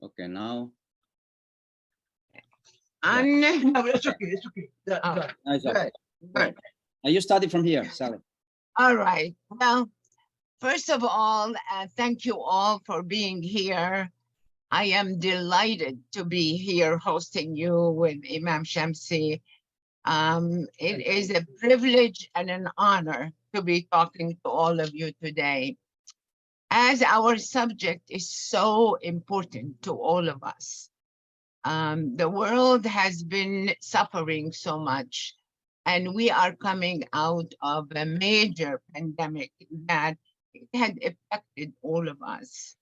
Okay, now. No, it's okay. It's okay. Nice. Good. Good. You started from here, Sally. All right. Well, first of all, thank you all for being here. I am delighted to be here hosting you with Imam Shamsi. It is a privilege and an honor to be talking to all of you today, as our subject is so important to all of us. The world has been suffering so much, and we are coming out of a major pandemic that it had affected all of us.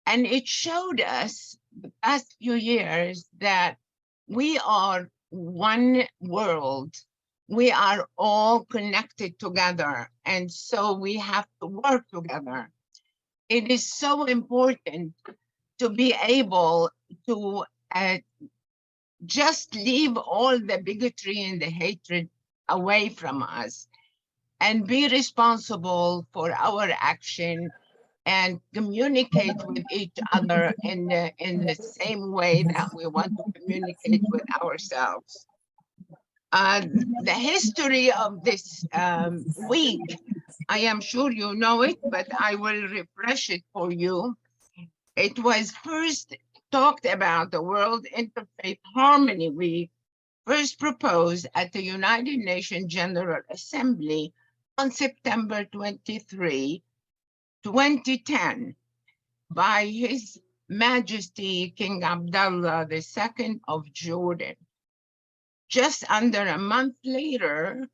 And it showed us the past few years that we are one world. We are all connected together, and so we have to work together. It is so important to be able to just leave all the bigotry and the hatred away from us and be responsible for our action and communicate with each other in the same way that we want to communicate with ourselves. The history of this week, I am sure you know it, but I will refresh it for you. It was first talked about, the World Interfaith Harmony Week, first proposed at the United Nations General Assembly on September 23, 2010, by His Majesty King Abdullah II of Jordan. Just under a month later,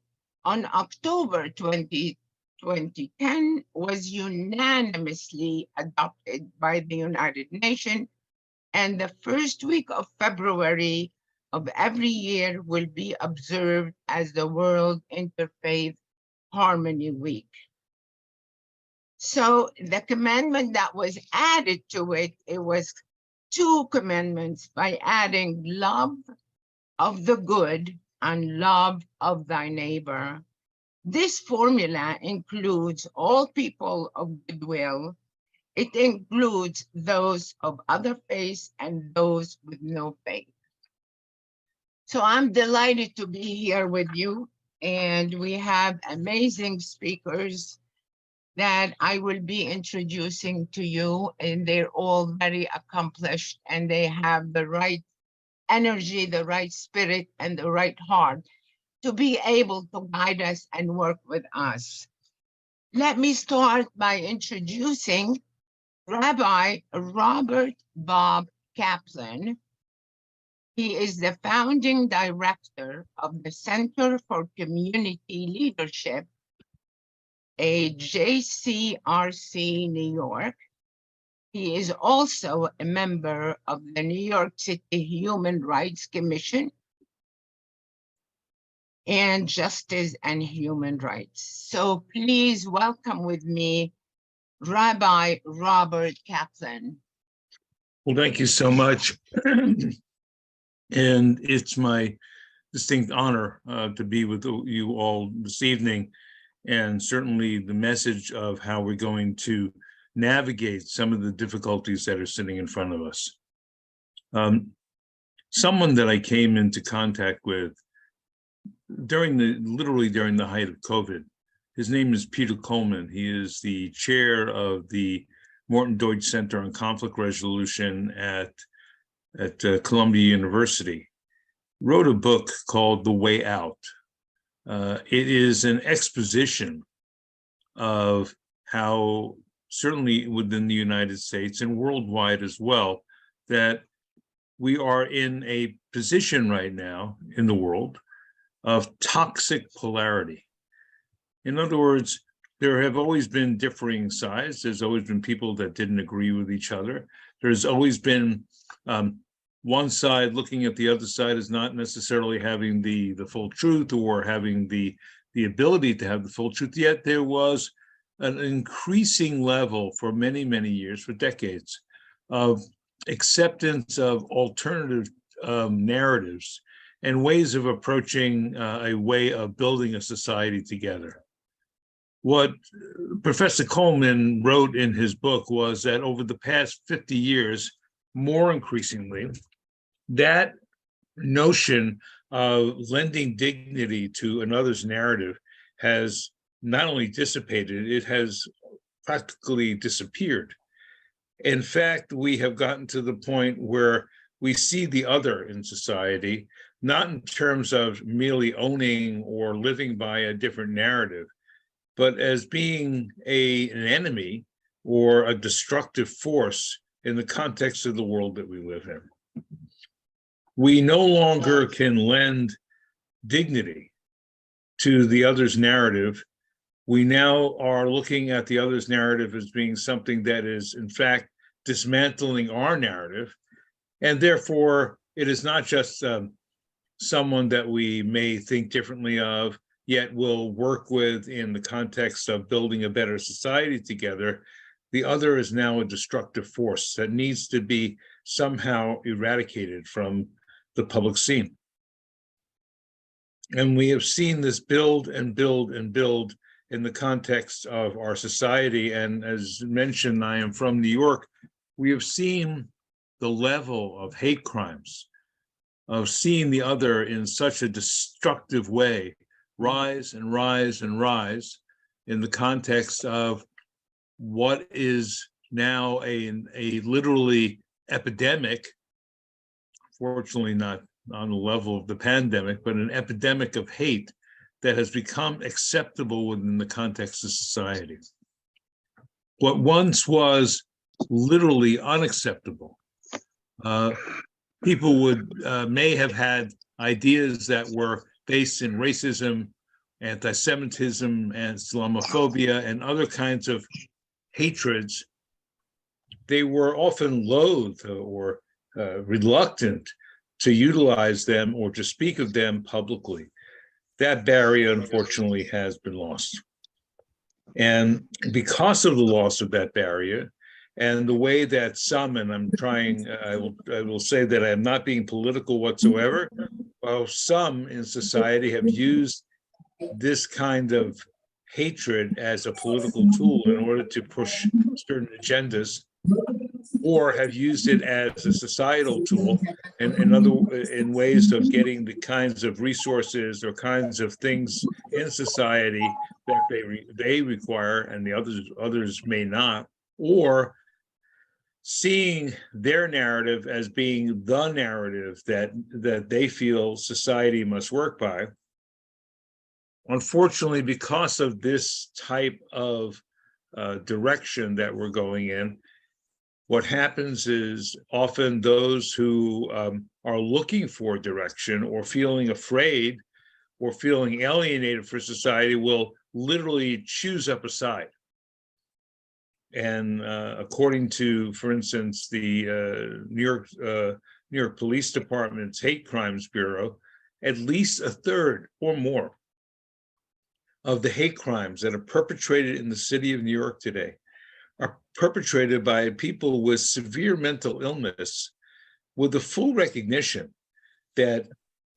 on October 20, 2010, was unanimously adopted by the United Nations, and the first week of February of every year will be observed as the World Interfaith Harmony Week. So the commandment that was added to it, it was 2 commandments by adding love of the good and love of thy neighbor. This formula includes all people of goodwill. It includes those of other faiths and those with no faith. So I'm delighted to be here with you, and we have amazing speakers that I will be introducing to you, and they're all very accomplished, and they have the right energy, the right spirit, and the right heart to be able to guide us and work with us. Let me start by introducing Rabbi Robert Bob Kaplan. He is the founding director of the Center for Community Leadership, a JCRC New York. He is also a member of the New York City Human Rights Commission and Justice and Human Rights. So please welcome with me Rabbi Robert Kaplan. Well, thank you so much. And it's my distinct honor to be with you all this evening, and certainly the message of how we're going to navigate some of the difficulties that are sitting in front of us. Someone that I came into contact with literally during the height of COVID, his name is Peter Coleman. He is the chair of the Morton Deutsch Center on Conflict Resolution at Columbia University, wrote a book called The Way Out. It is an exposition of how, certainly within the United States and worldwide as well, that we are in a position right now in the world of toxic polarity. In other words, there have always been differing sides. There's always been people that didn't agree with each other. There's always been one side looking at the other side as not necessarily having the full truth or having the ability to have the full truth. Yet there was an increasing level for many, many years, for decades, of acceptance of alternative narratives and ways of approaching a way of building a society together. What Professor Coleman wrote in his book was that over the past 50 years, more increasingly, that notion of lending dignity to another's narrative has not only dissipated, it has practically disappeared. In fact, we have gotten to the point where we see the other in society, not in terms of merely owning or living by a different narrative, but as being an enemy or a destructive force in the context of the world that we live in. We no longer can lend dignity to the other's narrative. We now are looking at the other's narrative as being something that is, in fact, dismantling our narrative. And therefore, it is not just someone that we may think differently of, yet will work with in the context of building a better society together. The other is now a destructive force that needs to be somehow eradicated from the public scene. And we have seen this build and build and build in the context of our society. And as mentioned, I am from New York. We have seen the level of hate crimes, of seeing the other in such a destructive way, rise and rise and rise in the context of what is now a literally epidemic, fortunately not on the level of the pandemic, but an epidemic of hate that has become acceptable within the context of society. What once was literally unacceptable, people may have had ideas that were based in racism, anti-Semitism, and Islamophobia, and other kinds of hatreds. They were often loath or reluctant to utilize them or to speak of them publicly. That barrier, unfortunately, has been lost. And because of the loss of that barrier, and the way that some, and I will say that I am not being political whatsoever, while some in society have used this kind of hatred as a political tool in order to push certain agendas, or have used it as a societal tool in ways of getting the kinds of resources or kinds of things in society that they require and the others may not, or seeing their narrative as being the narrative that they feel society must work by. Unfortunately, because of this type of direction that we're going in, what happens is often those who are looking for direction or feeling afraid or feeling alienated for society will literally choose up a side. And according to, for instance, the New York Police Department's Hate Crimes Bureau, at least a third or more of the hate crimes that are perpetrated in the city of New York today are perpetrated by people with severe mental illness, with the full recognition that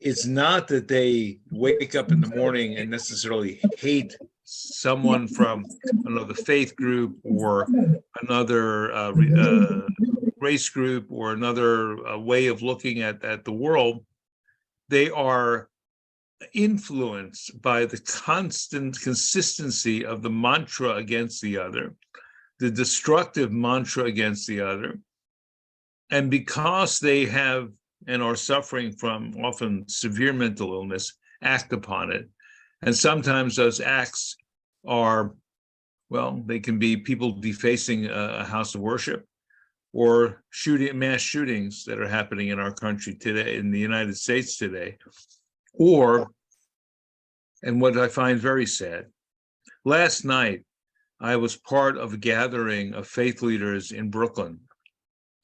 it's not that they wake up in the morning and necessarily hate someone from another faith group or another race group or another way of looking at the world. They are influenced by the constant consistency of the mantra against the other, the destructive mantra against the other. And because they have and are suffering from often severe mental illness, act upon it. And sometimes those acts are, well, they can be people defacing a house of worship or mass shootings that are happening in our country today, in the United States today. Or, and what I find very sad, last night, I was part of a gathering of faith leaders in Brooklyn.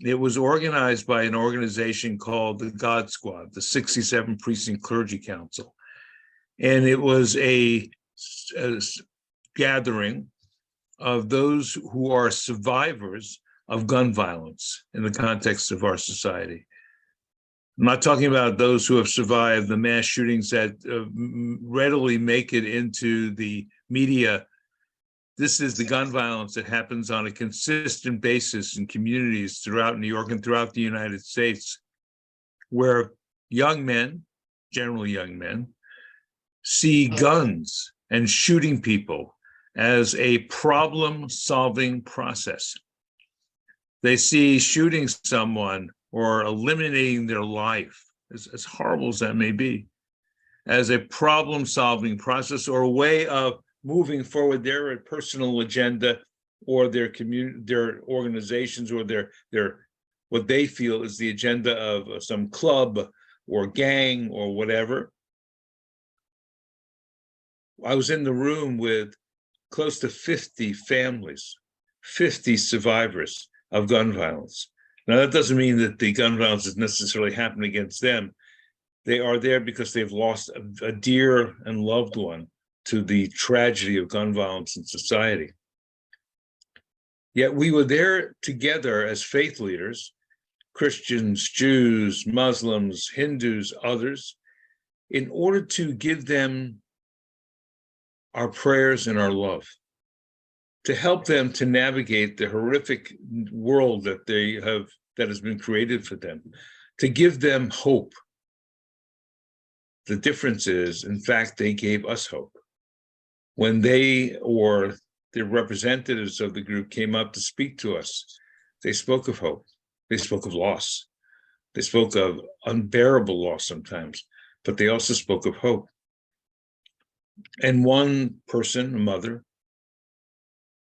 It was organized by an organization called the God Squad, the 67 Precinct Clergy Council. And it was a gathering of those who are survivors of gun violence in the context of our society. I'm not talking about those who have survived the mass shootings that readily make it into the media This is the gun violence that happens on a consistent basis in communities throughout New York and throughout the United States, where young men, generally young men, see guns and shooting people as a problem-solving process. They see shooting someone or eliminating their life, as horrible as that may be, as a problem-solving process or a way of moving forward their personal agenda or their community, their organizations, or their what they feel is the agenda of some club or gang or whatever. I was in the room with close to 50 families, 50 survivors of gun violence. Now, that doesn't mean that the gun violence is necessarily happening against them. They are there because they've lost a dear and loved one to the tragedy of gun violence in society. Yet we were there together as faith leaders, Christians, Jews, Muslims, Hindus, others, in order to give them our prayers and our love, to help them to navigate the horrific world that has been created for them, to give them hope. The difference is, in fact, they gave us hope. When they or the representatives of the group came up to speak to us, they spoke of hope. They spoke of loss. They spoke of unbearable loss sometimes, but they also spoke of hope. And one person, a mother,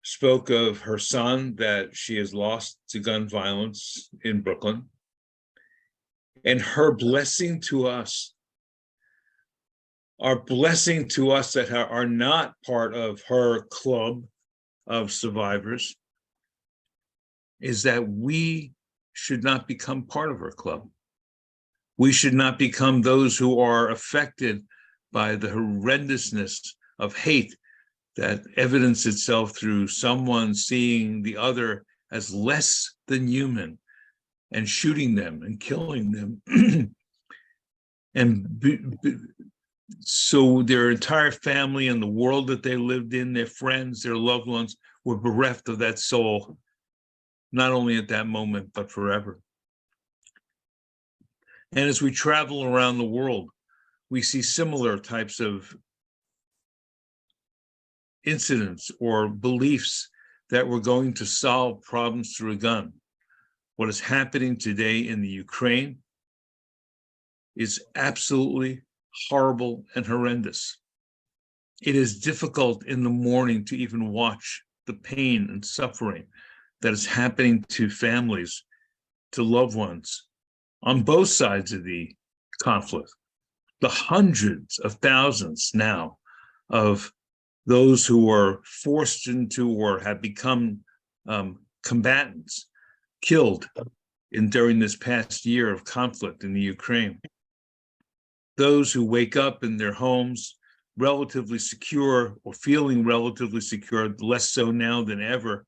spoke of her son that she has lost to gun violence in Brooklyn, and her blessing to us, our blessing to us that are not part of her club of survivors, is that we should not become part of her club. We should not become those who are affected by the horrendousness of hate that evidence itself through someone seeing the other as less than human and shooting them and killing them. So their entire family and the world that they lived in, their friends, their loved ones, were bereft of that soul, not only at that moment, but forever. And as we travel around the world, we see similar types of incidents or beliefs that we're going to solve problems through a gun. What is happening today in the Ukraine is absolutely horrible and horrendous. It is difficult in the morning to even watch the pain and suffering that is happening to families, to loved ones on both sides of the conflict. The hundreds of thousands now of those who are forced into or have become combatants, killed during this past year of conflict in the Ukraine. Those who wake up in their homes relatively secure or feeling relatively secure, less so now than ever,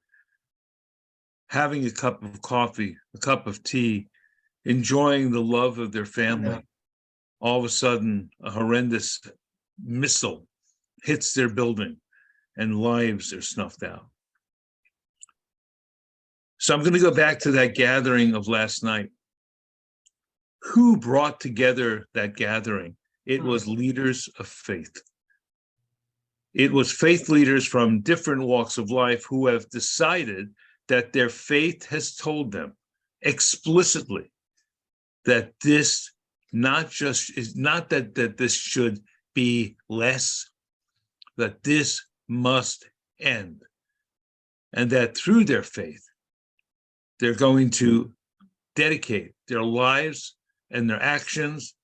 having a cup of coffee, a cup of tea, enjoying the love of their family. All of a sudden, a horrendous missile hits their building and lives are snuffed out. So I'm going to go back to that gathering of last night. Who brought together that gathering? It was leaders of faith. It was faith leaders from different walks of life who have decided that their faith has told them explicitly that this not that this should be less, that this must end. And that through their faith, they're going to dedicate their lives and their actions,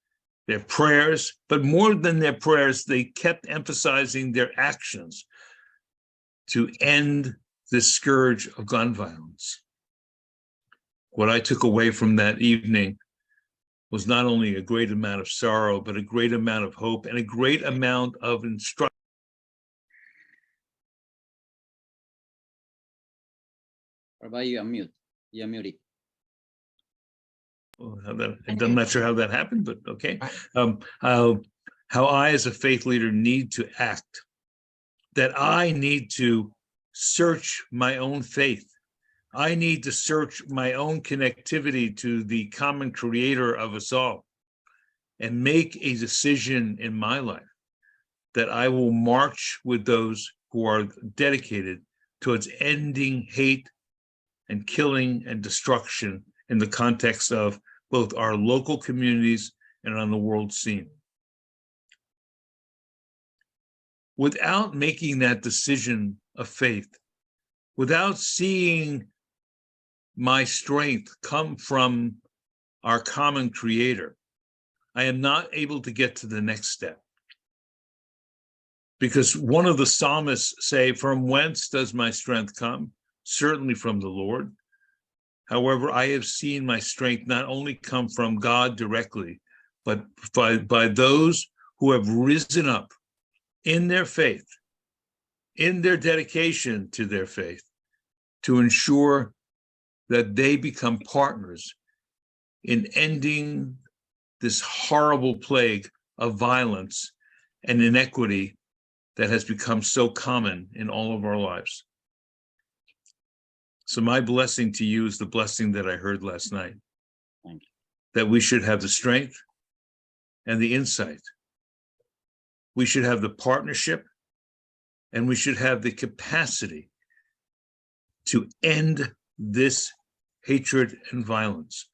their prayers, but more than their prayers, they kept emphasizing their actions to end this scourge of gun violence. What I took away from that evening was not only a great amount of sorrow, but a great amount of hope and a great amount of instruction. What about you? I'm mute. You're muted. I'm not sure how that happened, but okay. How I, as a faith leader, need to act, that I need to search my own faith. I need to search my own connectivity to the common creator of us all and make a decision in my life that I will march with those who are dedicated towards ending hate and killing and destruction in the context of both our local communities and on the world scene. Without making that decision of faith, without seeing my strength come from our common creator, I am not able to get to the next step. Because one of the psalmists say, from whence does my strength come? Certainly from the Lord. However, I have seen my strength not only come from God directly, but by those who have risen up in their faith, in their dedication to their faith, to ensure that they become partners in ending this horrible plague of violence and inequity that has become so common in all of our lives. So my blessing to you is the blessing that I heard last night. Thank you. That we should have the strength and the insight. We should have the partnership, and we should have the capacity to end this hatred and violence.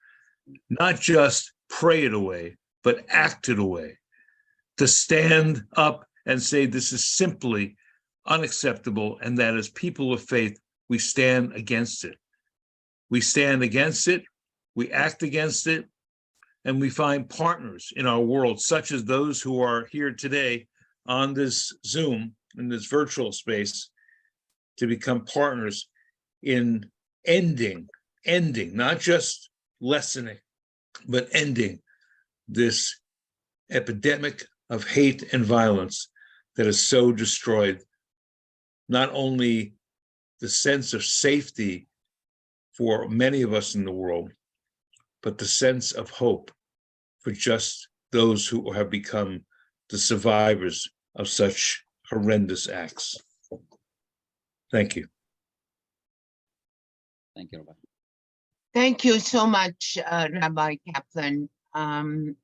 Not just pray it away, but act it away. To stand up and say this is simply unacceptable, and that as people of faith, we stand against it. We stand against it, we act against it, and we find partners in our world, such as those who are here today on this Zoom, in this virtual space, to become partners in ending, not just lessening, but ending this epidemic of hate and violence that has so destroyed not only the sense of safety for many of us in the world, but the sense of hope for just those who have become the survivors of such horrendous acts. Thank you. Thank you, Rabbi. Thank you so much, Rabbi Kaplan.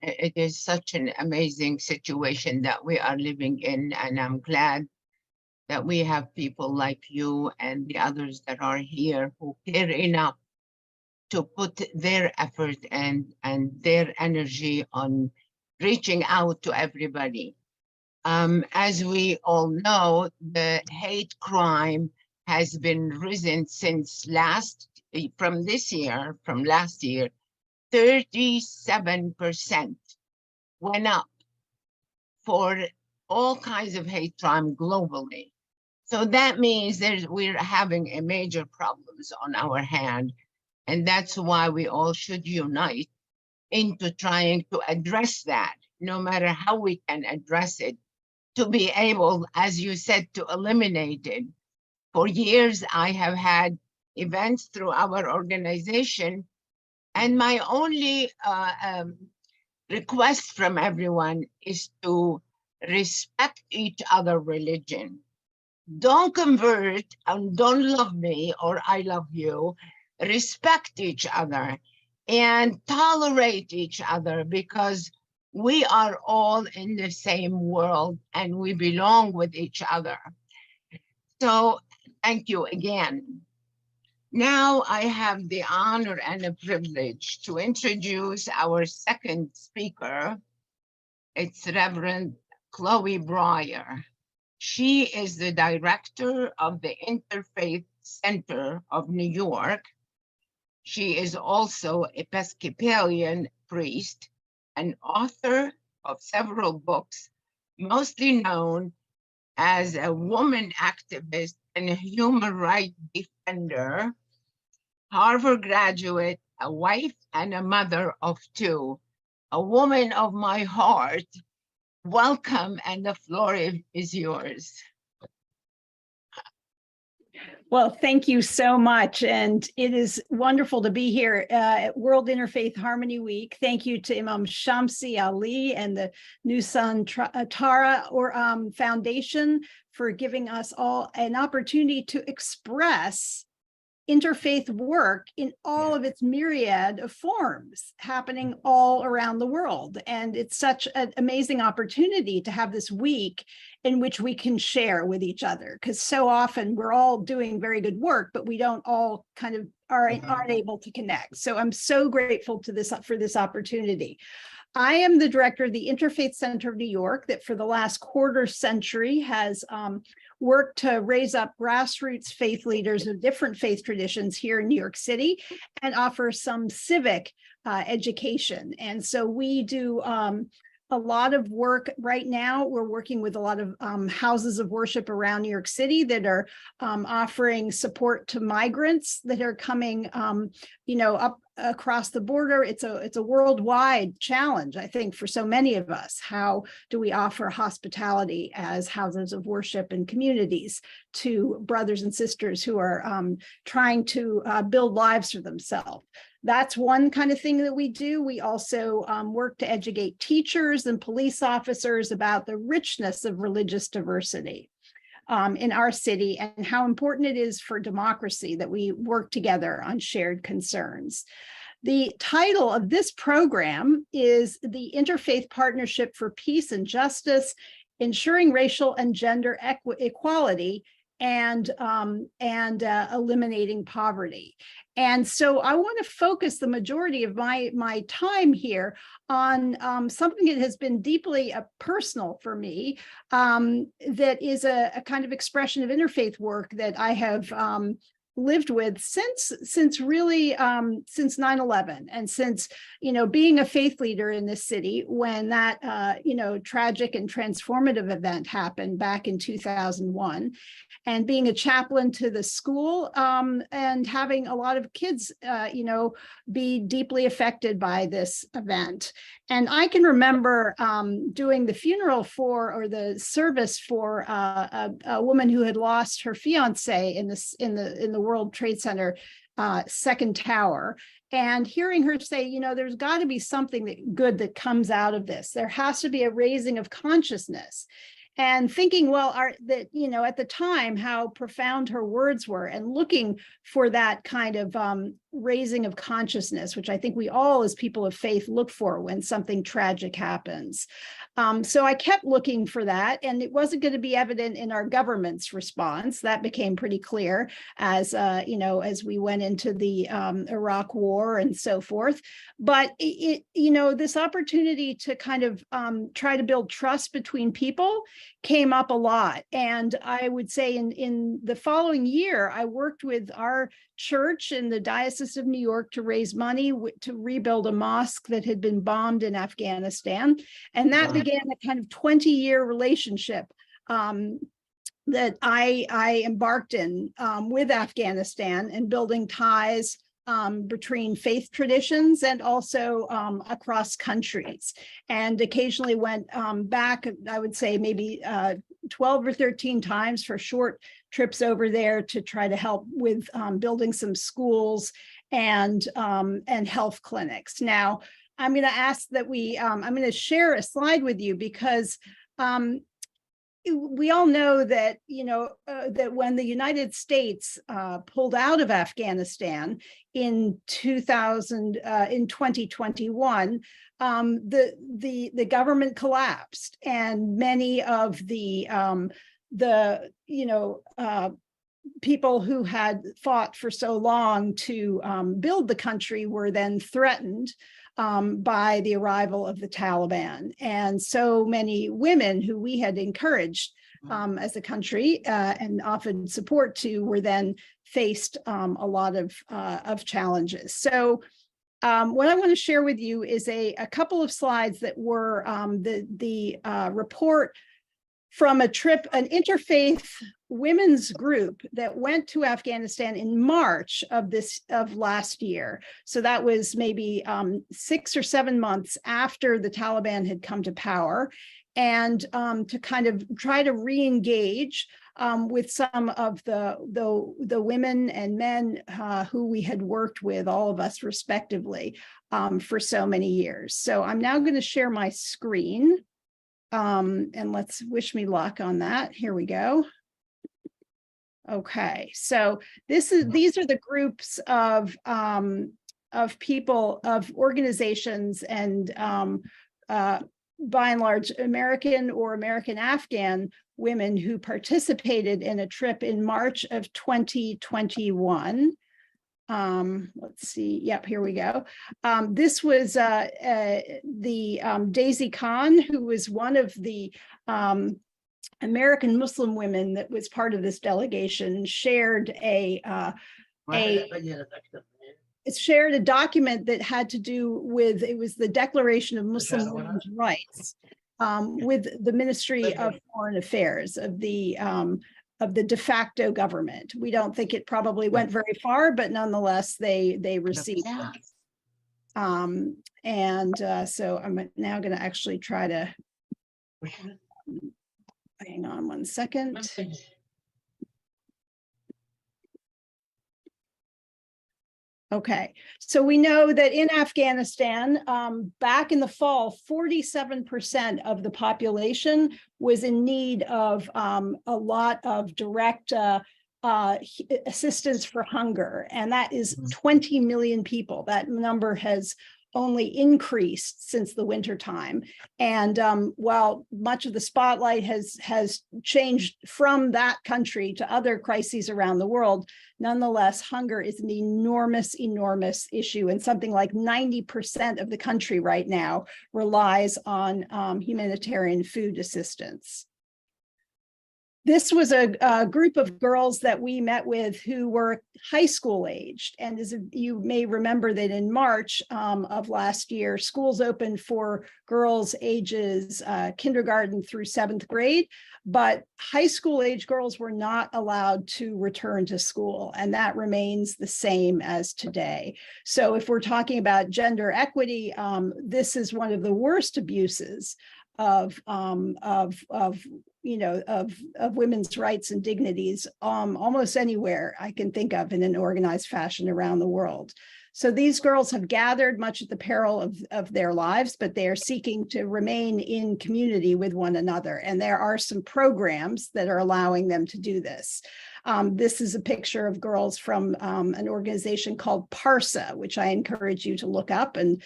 It is such an amazing situation that we are living in, and I'm glad that we have people like you and the others that are here who care enough to put their effort and their energy on reaching out to everybody. As we all know, the hate crime has been risen since last year, 37% went up for all kinds of hate crime globally. So that means we're having a major problems on our hand, and that's why we all should unite into trying to address that, no matter how we can address it, to be able, as you said, to eliminate it. For years, I have had events through our organization, and my only request from everyone is to respect each other's religion. Don't convert and don't love me or I love you. Respect each other and tolerate each other, because we are all in the same world and we belong with each other. So thank you again. Now I have the honor and the privilege to introduce our second speaker. It's Reverend Chloe Breyer. She is the director of the Interfaith Center of New York. She is also Episcopalian priest and author of several books, mostly known as a woman activist and a human rights defender, Harvard graduate, a wife and a mother of two, a woman of my heart. Welcome, and the floor is yours. Well, thank you so much. And it is wonderful to be here at World Interfaith Harmony Week. Thank you to Imam Shamsi Ali and the Nusan Tara Foundation for giving us all an opportunity to express interfaith work in all of its myriad of forms happening all around the world. And it's such an amazing opportunity to have this week in which we can share with each other, because so often we're all doing very good work, but we don't all kind of aren't able to connect. So I'm so grateful to this for this opportunity. I am the director of the Interfaith Center of New York, that for the last quarter century has worked to raise up grassroots faith leaders of different faith traditions here in New York City and offer some civic education. And so we do a lot of work right now. We're working with a lot of houses of worship around New York City that are offering support to migrants that are coming, up across the border. It's a worldwide challenge, I think, for so many of us. How do we offer hospitality as houses of worship and communities to brothers and sisters who are trying to build lives for themselves? That's one kind of thing that we do. We also work to educate teachers and police officers about the richness of religious diversity in our city and how important it is for democracy that we work together on shared concerns. The title of this program is the Interfaith Partnership for Peace and Justice, Ensuring Racial and Gender Equality and Eliminating Poverty. And so I want to focus the majority of my time here on something that has been deeply personal for me, that is a kind of expression of interfaith work that I have lived with since 9/11, and since being a faith leader in this city when that tragic and transformative event happened back in 2001, and being a chaplain to the school and having a lot of kids be deeply affected by this event. And I can remember doing the funeral or the service for a woman who had lost her fiance in the World Trade Center second tower, and hearing her say, there's got to be something good that comes out of this. There has to be a raising of consciousness. And thinking, at the time, how profound her words were, and looking for that kind of raising of consciousness, which I think we all as people of faith look for when something tragic happens. So I kept looking for that, and it wasn't going to be evident in our government's response. That became pretty clear as we went into the Iraq War and so forth. But this opportunity to kind of try to build trust between people came up a lot. And I would say in the following year, I worked with our church in the Diocese of New York to raise money to rebuild a mosque that had been bombed in Afghanistan. And that began a kind of 20-year relationship that I embarked in with Afghanistan, and building ties between faith traditions and also across countries, and occasionally went back, I would say maybe 12 or 13 times for short trips over there to try to help with building some schools and health clinics. Now, I'm going to ask that I'm going to share a slide with you, because we all know that, that when the United States pulled out of Afghanistan in 2021, the government collapsed, and many of the people who had fought for so long to build the country were then threatened by the arrival of the Taliban. And so many women who we had encouraged as a country and offered support to were then faced a lot of challenges. So what I want to share with you is a couple of slides that were the report from an interfaith women's group that went to Afghanistan in March of last year. So that was maybe 6 or 7 months after the Taliban had come to power, and to kind of try to re-engage with some of the women and men who we had worked with, all of us respectively, for so many years. So I'm now going to share my screen. And let's wish me luck on that. Here we go. Okay, so these are the groups of people, of organizations, and by and large American or American Afghan women who participated in a trip in March of 2021. Let's see. Yep, here we go. This was Daisy Khan, who was one of the American Muslim women that was part of this delegation, shared a document that had to do with, it was the Declaration of Muslim Women's Rights, with the Ministry of Foreign Affairs of the de facto government. We don't think it probably went very far, but nonetheless, they received it. So I'm now going to actually try to, hang on one second. Okay, so we know that in Afghanistan, back in the fall, 47% of the population was in need of a lot of direct assistance for hunger, and that is 20 million people. That number has only increased since the winter time. And while much of the spotlight has changed from that country to other crises around the world, nonetheless, hunger is an enormous, enormous issue. And something like 90% of the country right now relies on humanitarian food assistance. This was a group of girls that we met with who were high school aged. And as you may remember that in March of last year, schools opened for girls ages kindergarten through 7th grade, but high school age girls were not allowed to return to school. And that remains the same as today. So if we're talking about gender equity, this is one of the worst abuses of women's rights and dignities almost anywhere I can think of in an organized fashion around the world. So these girls have gathered much at the peril of their lives, but they are seeking to remain in community with one another. And there are some programs that are allowing them to do this. This is a picture of girls from an organization called PARSA, which I encourage you to look up and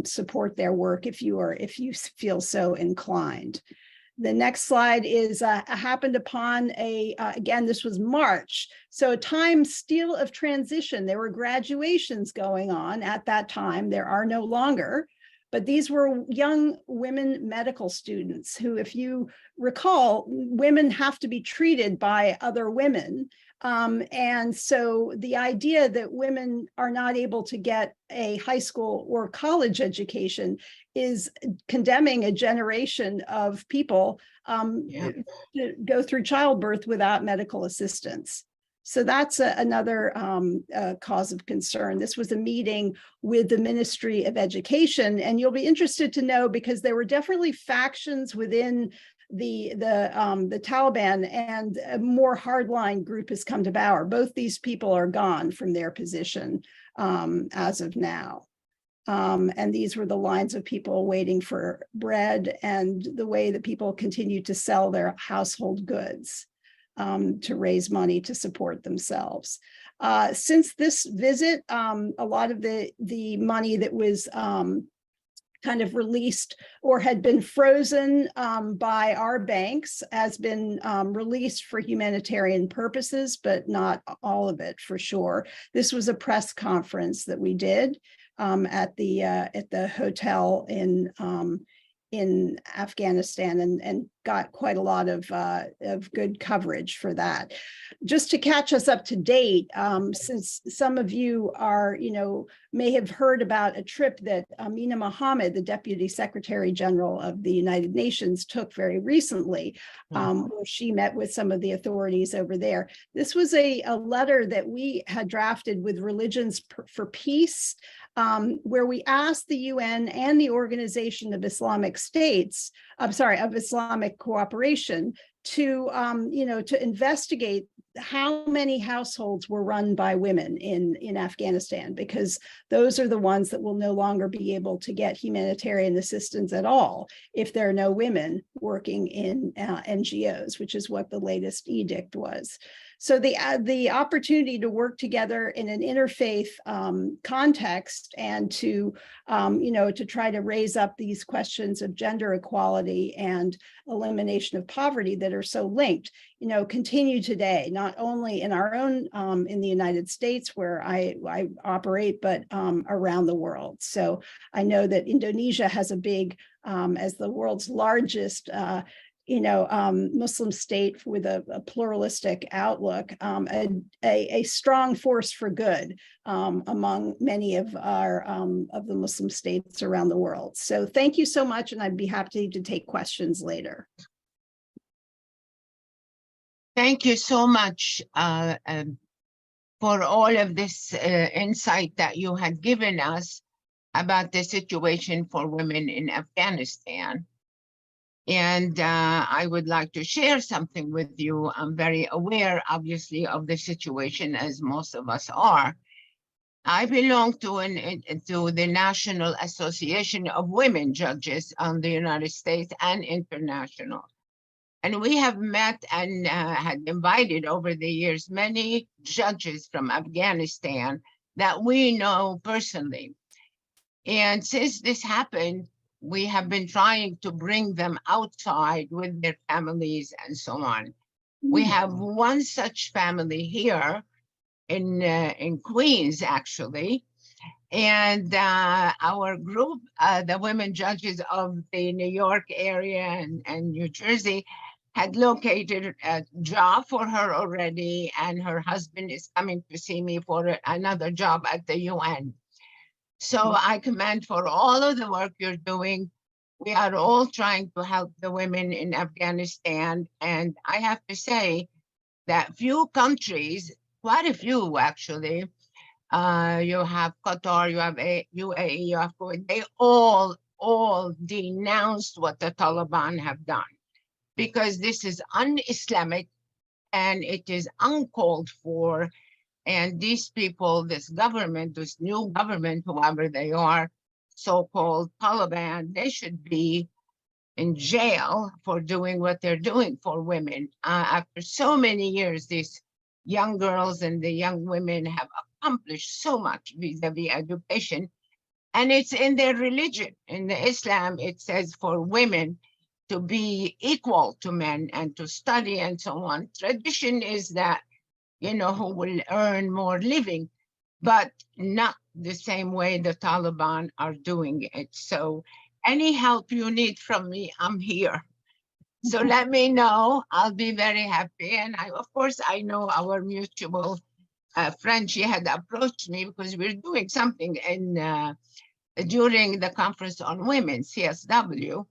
support their work if you feel so inclined. The next slide is happened upon again, this was March. So a time still of transition. There were graduations going on at that time. There are no longer, but these were young women medical students who, if you recall, women have to be treated by other women. And so the idea that women are not able to get a high school or college education is condemning a generation of people to go through childbirth without medical assistance. So that's another cause of concern. This was a meeting with the Ministry of Education, and you'll be interested to know because there were definitely factions within the Taliban, and a more hardline group has come to power. Both these people are gone from their position as of now. And these were the lines of people waiting for bread and the way that people continue to sell their household goods to raise money to support themselves. Since this visit, a lot of the money that was kind of released or had been frozen by our banks has been released for humanitarian purposes, but not all of it for sure. This was a press conference that we did at the hotel in Afghanistan, and got quite a lot of good coverage for that. Just to catch us up to date, since some of you are, may have heard about a trip that Amina Mohammed, the Deputy Secretary General of the United Nations, took very recently, where she met with some of the authorities over there. This was a letter that we had drafted with Religions for Peace, where we asked the UN and the Organization of Islamic States, of Islamic Cooperation, to, to investigate how many households were run by women in Afghanistan, because those are the ones that will no longer be able to get humanitarian assistance at all if there are no women working in NGOs, which is what the latest edict was. So the opportunity to work together in an interfaith context and to, to try to raise up these questions of gender equality and elimination of poverty that are so linked, continue today, not only in our own, in the United States where I operate, but around the world. So I know that Indonesia has a big, as the world's largest Muslim state with a pluralistic outlook, a strong force for good among many of our of the Muslim states around the world. So thank you so much, and I'd be happy to take questions later. Thank you so much for all of this insight that you had given us about the situation for women in Afghanistan. And I would like to share something with you. I'm very aware, obviously, of the situation, as most of us are. I belong to the National Association of Women Judges in the United States and international. And we have met and had invited over the years many judges from Afghanistan that we know personally. And since this happened, we have been trying to bring them outside with their families and so on. We have one such family here in Queens, actually. And our group, the women judges of the New York area and New Jersey, had located a job for her already, and her husband is coming to see me for another job at the UN. So I commend for all of the work you're doing. We are all trying to help the women in Afghanistan. And I have to say that few countries, quite a few actually, you have Qatar, you have UAE, you have Kuwait, they all denounced what the Taliban have done, because this is un-Islamic and it is uncalled for. And these people, this government, this new government, whoever they are, so-called Taliban, they should be in jail for doing what they're doing for women. After so many years, these young girls and the young women have accomplished so much vis-a-vis education. And it's in their religion. In the Islam, it says for women to be equal to men and to study and so on. Tradition is that, who will earn more living, but not the same way the Taliban are doing it. So any help you need from me, I'm here. So let me know. I'll be very happy. And of course, I know our mutual friend, she had approached me because we're doing something during the conference on women, CSW,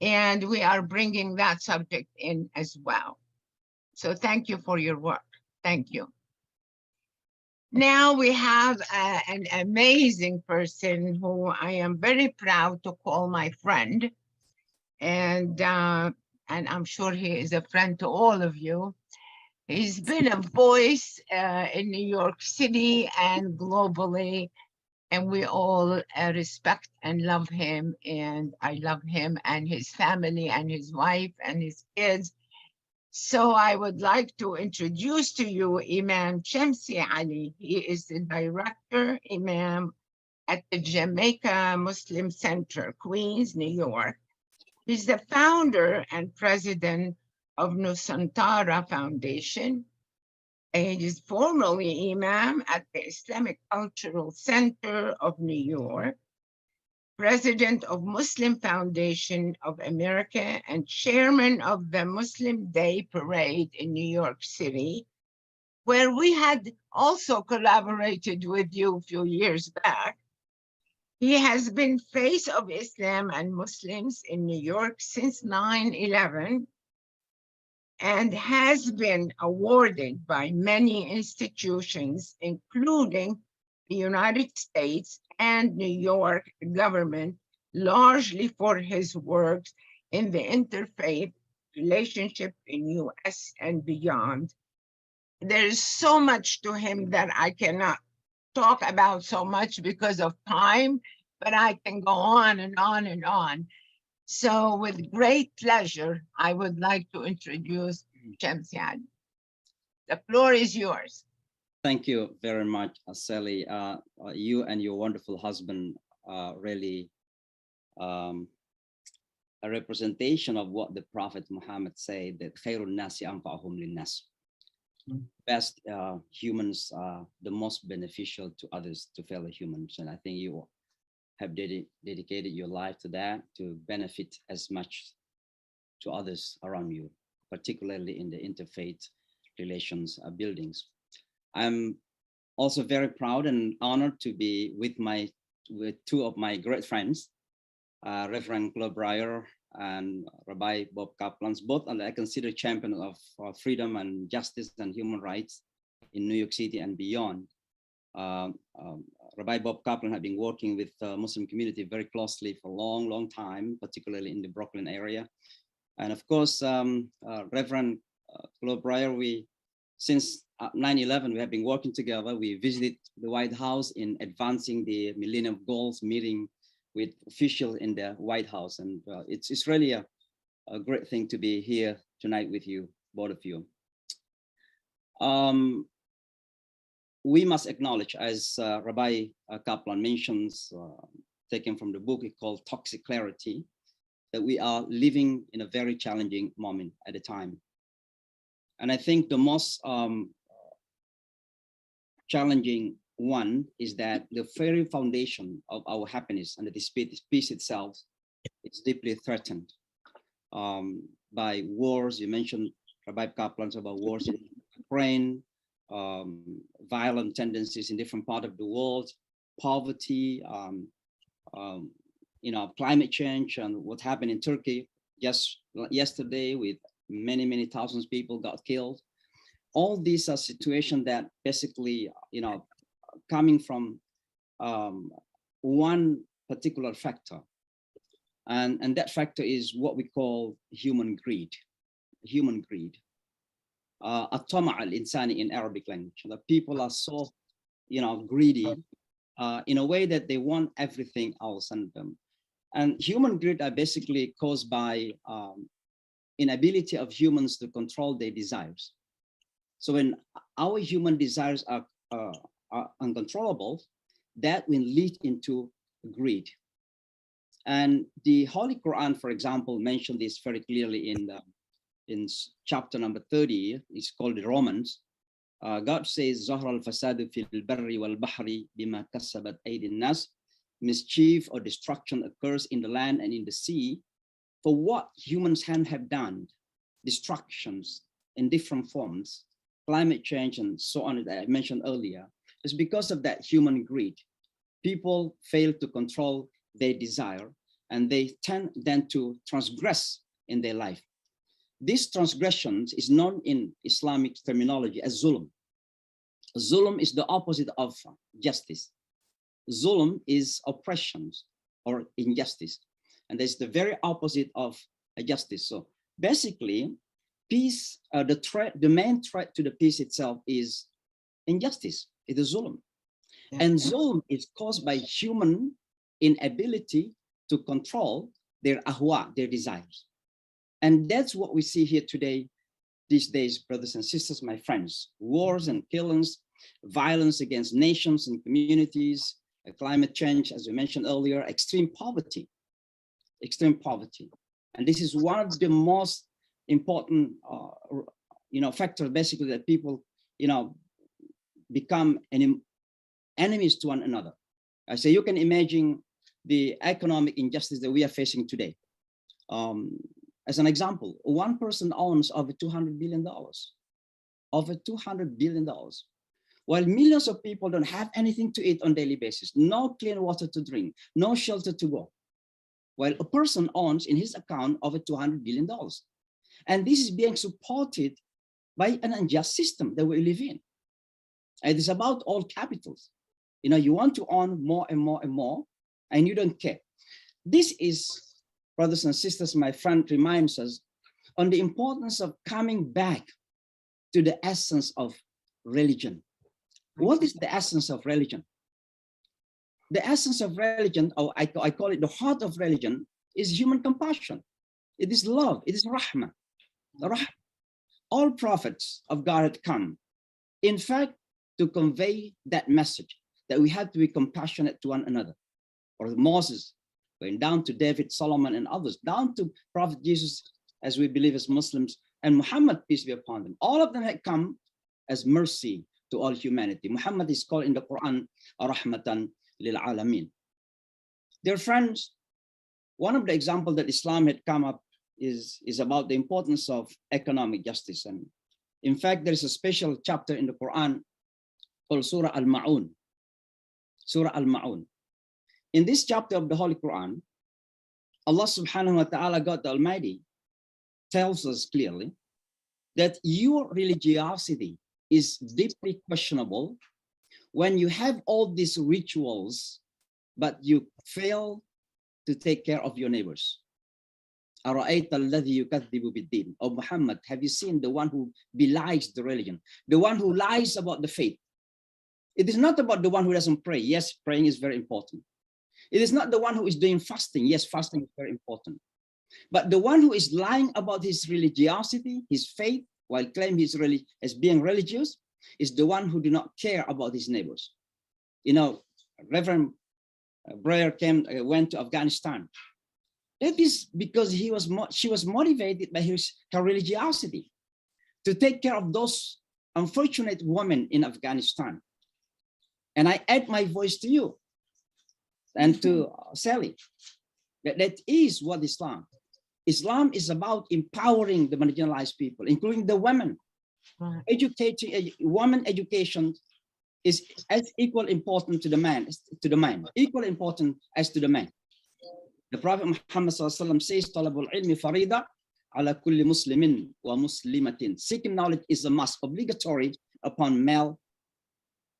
and we are bringing that subject in as well. So thank you for your work. Thank you. Now we have an amazing person who I am very proud to call my friend. And I'm sure he is a friend to all of you. He's been a voice in New York City and globally, and we all respect and love him. And I love him and his family and his wife and his kids. So I would like to introduce to you Imam Shamsi Ali. He is the director Imam at the Jamaica Muslim Center, Queens, New York. He's the founder and president of Nusantara Foundation. He is formerly Imam at the Islamic Cultural Center of New York, president of Muslim Foundation of America, and chairman of the Muslim Day Parade in New York City, where we had also collaborated with you a few years back. He has been face of Islam and Muslims in New York since 9/11 and has been awarded by many institutions, including the United States and New York government, largely for his works in the Interfaith relationship in US and beyond. There is so much to him that I cannot talk about so much because of time, but I can go on and on and on. So with great pleasure, I would like to introduce Shamsiad. The floor is yours. Thank you very much, Sally. You and your wonderful husband are really a representation of what the Prophet Muhammad said, that khairun nasi anfa'uhum linnas. Best humans are the most beneficial to others, to fellow humans. And I think you have dedicated your life to that, to benefit as much to others around you, particularly in the interfaith relations buildings. I'm also very proud and honored to be with two of my great friends, Reverend Claude Breyer and Rabbi Bob Kaplan, both I consider champions of freedom and justice and human rights in New York City and beyond. Rabbi Bob Kaplan had been working with the Muslim community very closely for a long, long time, particularly in the Brooklyn area. And of course, Reverend Claude Breyer, since 9/11, we have been working together. We visited the White House in advancing the Millennium Goals, meeting with officials in the White House. And it's really a great thing to be here tonight with you, both of you. We must acknowledge, as Rabbi Kaplan mentions, taken from the book called Toxic Clarity, that we are living in a very challenging moment at a time. And I think the most challenging one is that the very foundation of our happiness and the peace itself is deeply threatened by wars. You mentioned, Rabbi Kaplan, about wars in Ukraine, violent tendencies in different parts of the world, poverty, climate change, and what happened in Turkey just yesterday with many thousands of people got killed. All these are situations that basically, coming from one particular factor. And that factor is what we call human greed. At-tama' al-insani in Arabic language. The people are so, greedy in a way that they want everything else. And human greed are basically caused by inability of humans to control their desires. So when our human desires are uncontrollable, that will lead into greed. And the Holy Quran, for example, mentioned this very clearly in chapter number 30. It's called the Romans. God says, "Zahra al-fasadu fil barri wal bahri bima kasabat aydin nas." Mischief or destruction occurs in the land and in the sea for what humans' hands have done. Destructions in different forms, climate change and so on, that I mentioned earlier. It's because of that human greed. People fail to control their desire, and they tend then to transgress in their life. This transgression is known in Islamic terminology as zulm. Zulm is the opposite of justice. Zulm is oppression or injustice, and that's the very opposite of justice. So basically, peace, the main threat to the peace itself is injustice. It is zulm. And zulm is caused by human inability to control their ahwa, their desires. And that's what we see here today, these days, brothers and sisters, my friends. Wars and killings, violence against nations and communities, climate change, as we mentioned earlier, extreme poverty. And this is one of the most important, factors, basically, that people, become enemies to one another. I say you can imagine the economic injustice that we are facing today. As an example, one person owns over $200 billion, over $200 billion, while millions of people don't have anything to eat on a daily basis, no clean water to drink, no shelter to go, while a person owns in his account over $200 billion. And this is being supported by an unjust system that we live in. It is about all capitals. You want to own more and more and more, and you don't care. This is, brothers and sisters, my friend reminds us on the importance of coming back to the essence of religion. What is the essence of religion? The essence of religion, or I call it the heart of religion, is human compassion. It is love. It is rahmah. All prophets of God had come, in fact, to convey that message that we have to be compassionate to one another. Or Moses, going down to David, Solomon, and others, down to Prophet Jesus, as we believe as Muslims, and Muhammad, peace be upon them. All of them had come as mercy to all humanity. Muhammad is called in the Quran, rahmatan lil alamin. Dear friends, one of the examples that Islam had come up is about the importance of economic justice. And in fact, there is a special chapter in the Quran called Surah Al-Ma'un. Surah Al-Ma'un. In this chapter of the Holy Quran, Allah subhanahu wa ta'ala, God the Almighty, tells us clearly that your religiosity is deeply questionable when you have all these rituals, but you fail to take care of your neighbors. Oh Muhammad, have you seen the one who belies the religion, the one who lies about the faith? It is not about the one who doesn't pray. Yes, praying is very important. It is not the one who is doing fasting. Yes, fasting is very important. But the one who is lying about his religiosity, his faith, while claiming he's really as being religious, is the one who do not care about his neighbors. You know, Reverend Breyer went to Afghanistan. That is because she was motivated by her religiosity to take care of those unfortunate women in Afghanistan. And I add my voice to you and to Sally, that is what Islam. Islam is about empowering the marginalized people, including the women. Right. Educating women education is as equal important to the man, equal important as to the man. The Prophet Muhammad says, "Talabul ilmi farida ala kulli muslimin wa muslimatin." Seeking knowledge is a must, obligatory upon male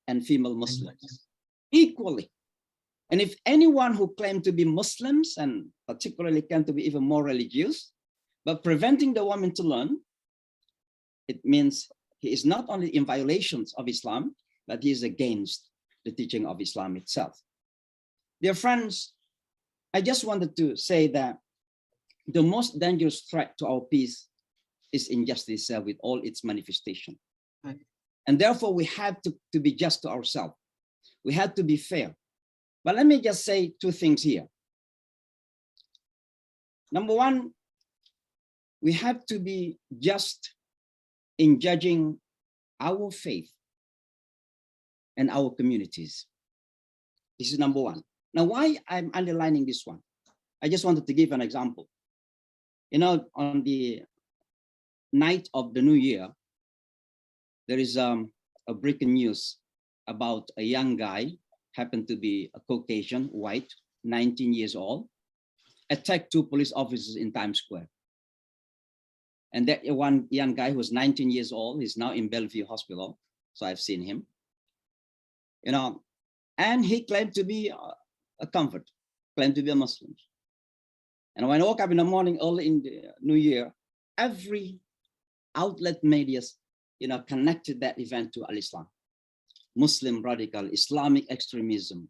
and female Muslims equally. And if anyone who claimed to be Muslims, and particularly claimed to be even more religious, but preventing the woman to learn, it means he is not only in violations of Islam, but he is against the teaching of Islam itself. Dear friends, I just wanted to say that the most dangerous threat to our peace is injustice with all its manifestation. Right. And therefore, we have to be just to ourselves. We have to be fair. But let me just say two things here. Number one, we have to be just in judging our faith and our communities. This is number one. Now, why I'm underlining this one? I just wanted to give an example. You know, on the night of the New Year, there is a breaking news about a young guy, happened to be a Caucasian, white, 19 years old, attacked two police officers in Times Square. And that one young guy who was 19 years old is now in Bellevue Hospital. So I've seen him, you know, and he claimed to be a convert, claimed to be a Muslim. And when I woke up in the morning, early in the New Year, every outlet media, you know, connected that event to Al-Islam, Muslim radical, Islamic extremism.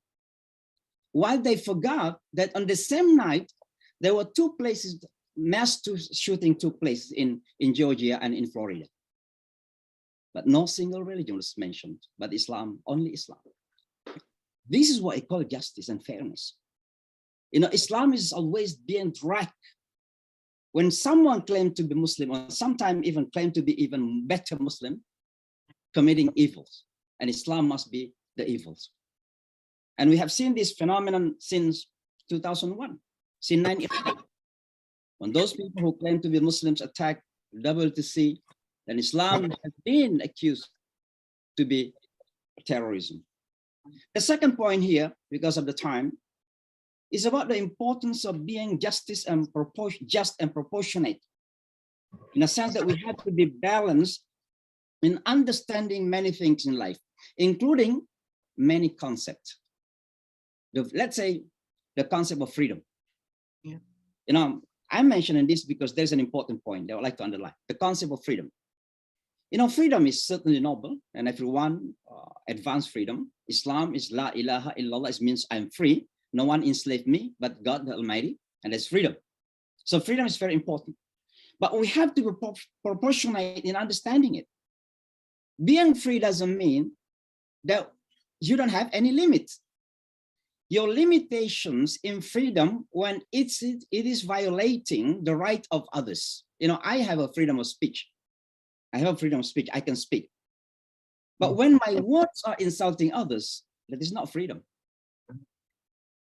While they forgot that on the same night, there were two places, mass shooting took place in Georgia and in Florida. But no single religion was mentioned, but Islam, only Islam. This is what I call justice and fairness. You know, Islam is always being dragged. When someone claimed to be Muslim, or sometimes even claimed to be even better Muslim, committing evils, and Islam must be the evils. And we have seen this phenomenon since 2001, since 9/11. When those people who claim to be Muslims attack WTC, then Islam has been accused to be terrorism. The second point here, because of the time, is about the importance of being just and proportionate, in a sense that we have to be balanced in understanding many things in life, including many concepts. Let's say the concept of freedom. Yeah. You know, I'm mentioning this because there's an important point that I would like to underline, the concept of freedom. You know, freedom is certainly noble, and everyone advance freedom. Islam is La ilaha illallah, it means I'm free. No one enslaved me, but God the Almighty, and that's freedom. So freedom is very important, but we have to be proportionate in understanding it. Being free doesn't mean that you don't have any limits. Your limitations in freedom when it is violating the right of others. You know, I have a freedom of speech. I have a freedom of speech, I can speak. But when my words are insulting others, that is not freedom.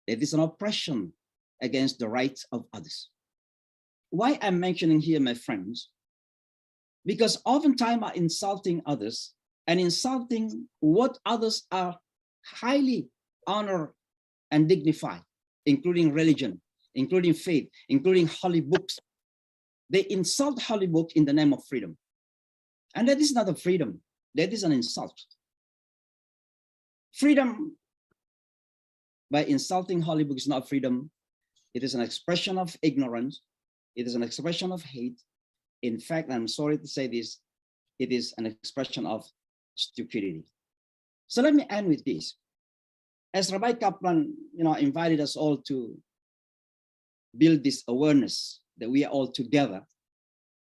It is an oppression against the rights of others. Why I'm mentioning here, my friends? Because oftentimes I'm insulting others and insulting what others are highly honored and dignified, including religion, including faith, including holy books. They insult holy books in the name of freedom. And that is not a freedom, that is an insult. Freedom by insulting holy books is not freedom. It is an expression of ignorance. It is an expression of hate. In fact, I'm sorry to say this, it is an expression of stupidity. So let me end with this. As Rabbi Kaplan, invited us all to build this awareness that we are all together,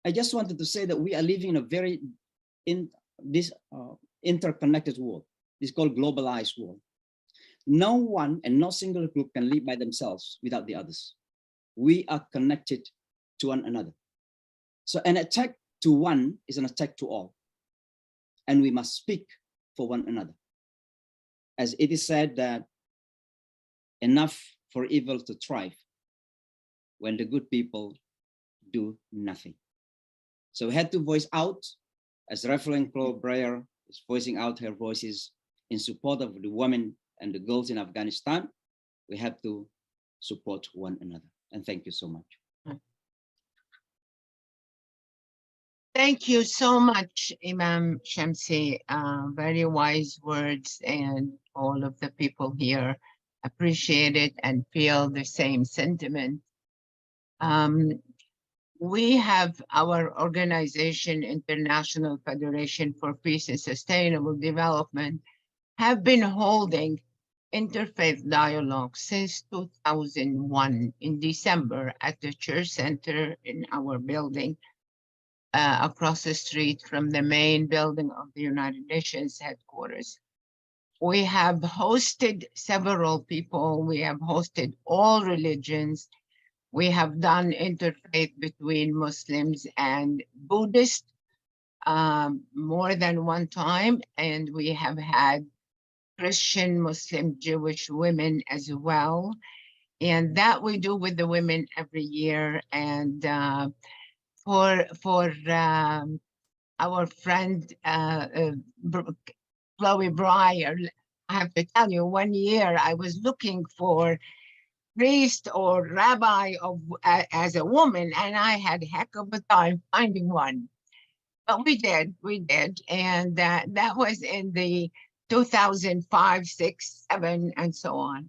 I just wanted to say that we are living in a very interconnected world. It's called globalized world. No one and no single group can live by themselves without the others. We are connected to one another. So an attack to one is an attack to all. And we must speak for one another. As it is said that enough for evil to thrive when the good people do nothing. So we had to voice out, as Reverend Claude Breyer is voicing out her voices in support of the women and the girls in Afghanistan. We have to support one another. And thank you so much. Thank you so much, Imam Shamsi. Very wise words, and all of the people here appreciate it and feel the same sentiment. We have our organization, International Federation for Peace and Sustainable Development, have been holding interfaith dialogue since 2001 in December at the Church Center in our building, across the street from the main building of the United Nations headquarters. We have hosted several people. We have hosted all religions. We have done interfaith between Muslims and Buddhists more than one time, and we have had Christian, Muslim, Jewish women as well. And that we do with the women every year. And for our friend Chloe Breyer, I have to tell you, one year I was looking for priest or rabbi as a woman, and I had a heck of a time finding one. But we did, and that was in the 2005, 6, 7, and so on.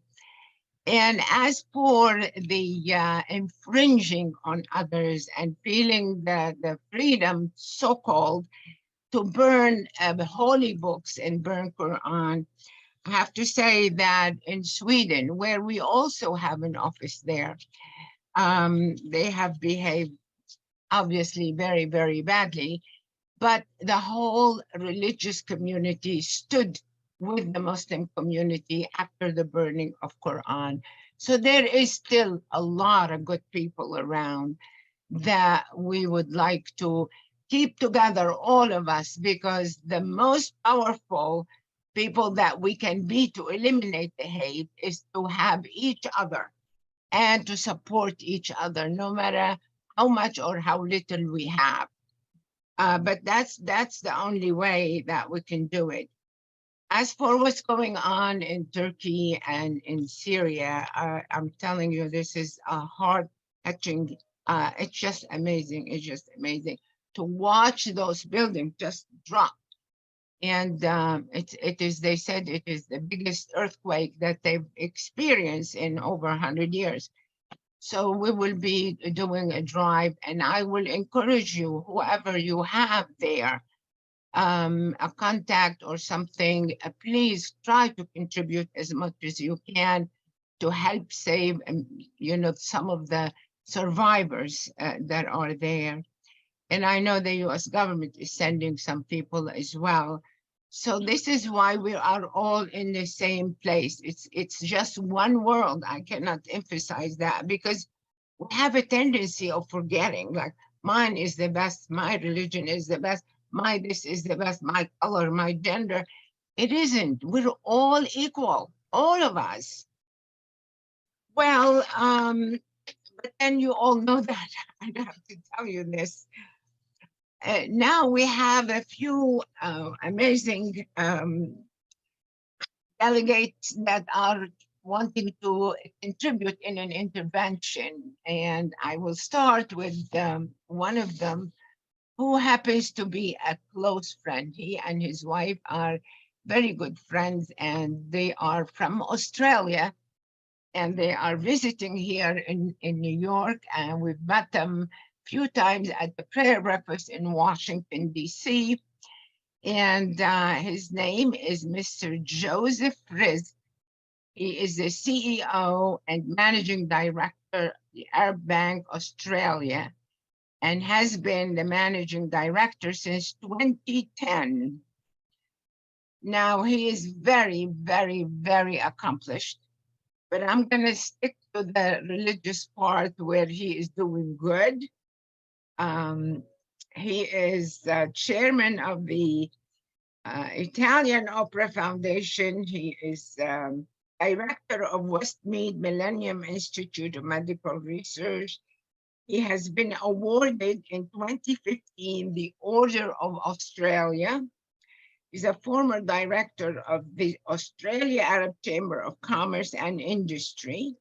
And as for the infringing on others and feeling the freedom, so-called, to burn the holy books and burn Quran, I have to say that in Sweden, where we also have an office there, they have behaved obviously very, very badly, but the whole religious community stood with the Muslim community after the burning of Quran. So there is still a lot of good people around that we would like to keep together, all of us, because the most powerful people that we can be to eliminate the hate is to have each other and to support each other, no matter how much or how little we have. But that's the only way that we can do it. As for what's going on in Turkey and in Syria, I'm telling you, this is a heart-touching. It's just amazing. It's just amazing to watch those buildings just drop. And it is, they said it is the biggest earthquake that they've experienced in over 100 years. So we will be doing a drive, and I will encourage you, whoever you have there, a contact or something, please try to contribute as much as you can to help save, some of the survivors that are there. And I know the US government is sending some people as well. So this is why we are all in the same place. It's just one world. I cannot emphasize that, because we have a tendency of forgetting, like, mine is the best, my religion is the best, my this is the best, my color, my gender. It isn't. We're all equal, all of us. Well, but then you all know that. I don't have to tell you this. Now we have a few amazing delegates that are wanting to contribute in an intervention. And I will start with one of them, who happens to be a close friend. He and his wife are very good friends, and they are from Australia, and they are visiting here in New York, and we've met them a few times at the prayer breakfast in Washington, D.C. And his name is Mr. Joseph Rizk. He is the CEO and Managing Director of the Arab Bank Australia, and has been the Managing Director since 2010. Now, he is very, very, very accomplished, but I'm going to stick to the religious part where he is doing good. He is chairman of the Italian Opera Foundation. He is director of Westmead Millennium Institute of Medical Research. He has been awarded in 2015 the Order of Australia. He's a former director of the Australia Arab Chamber of Commerce and Industry.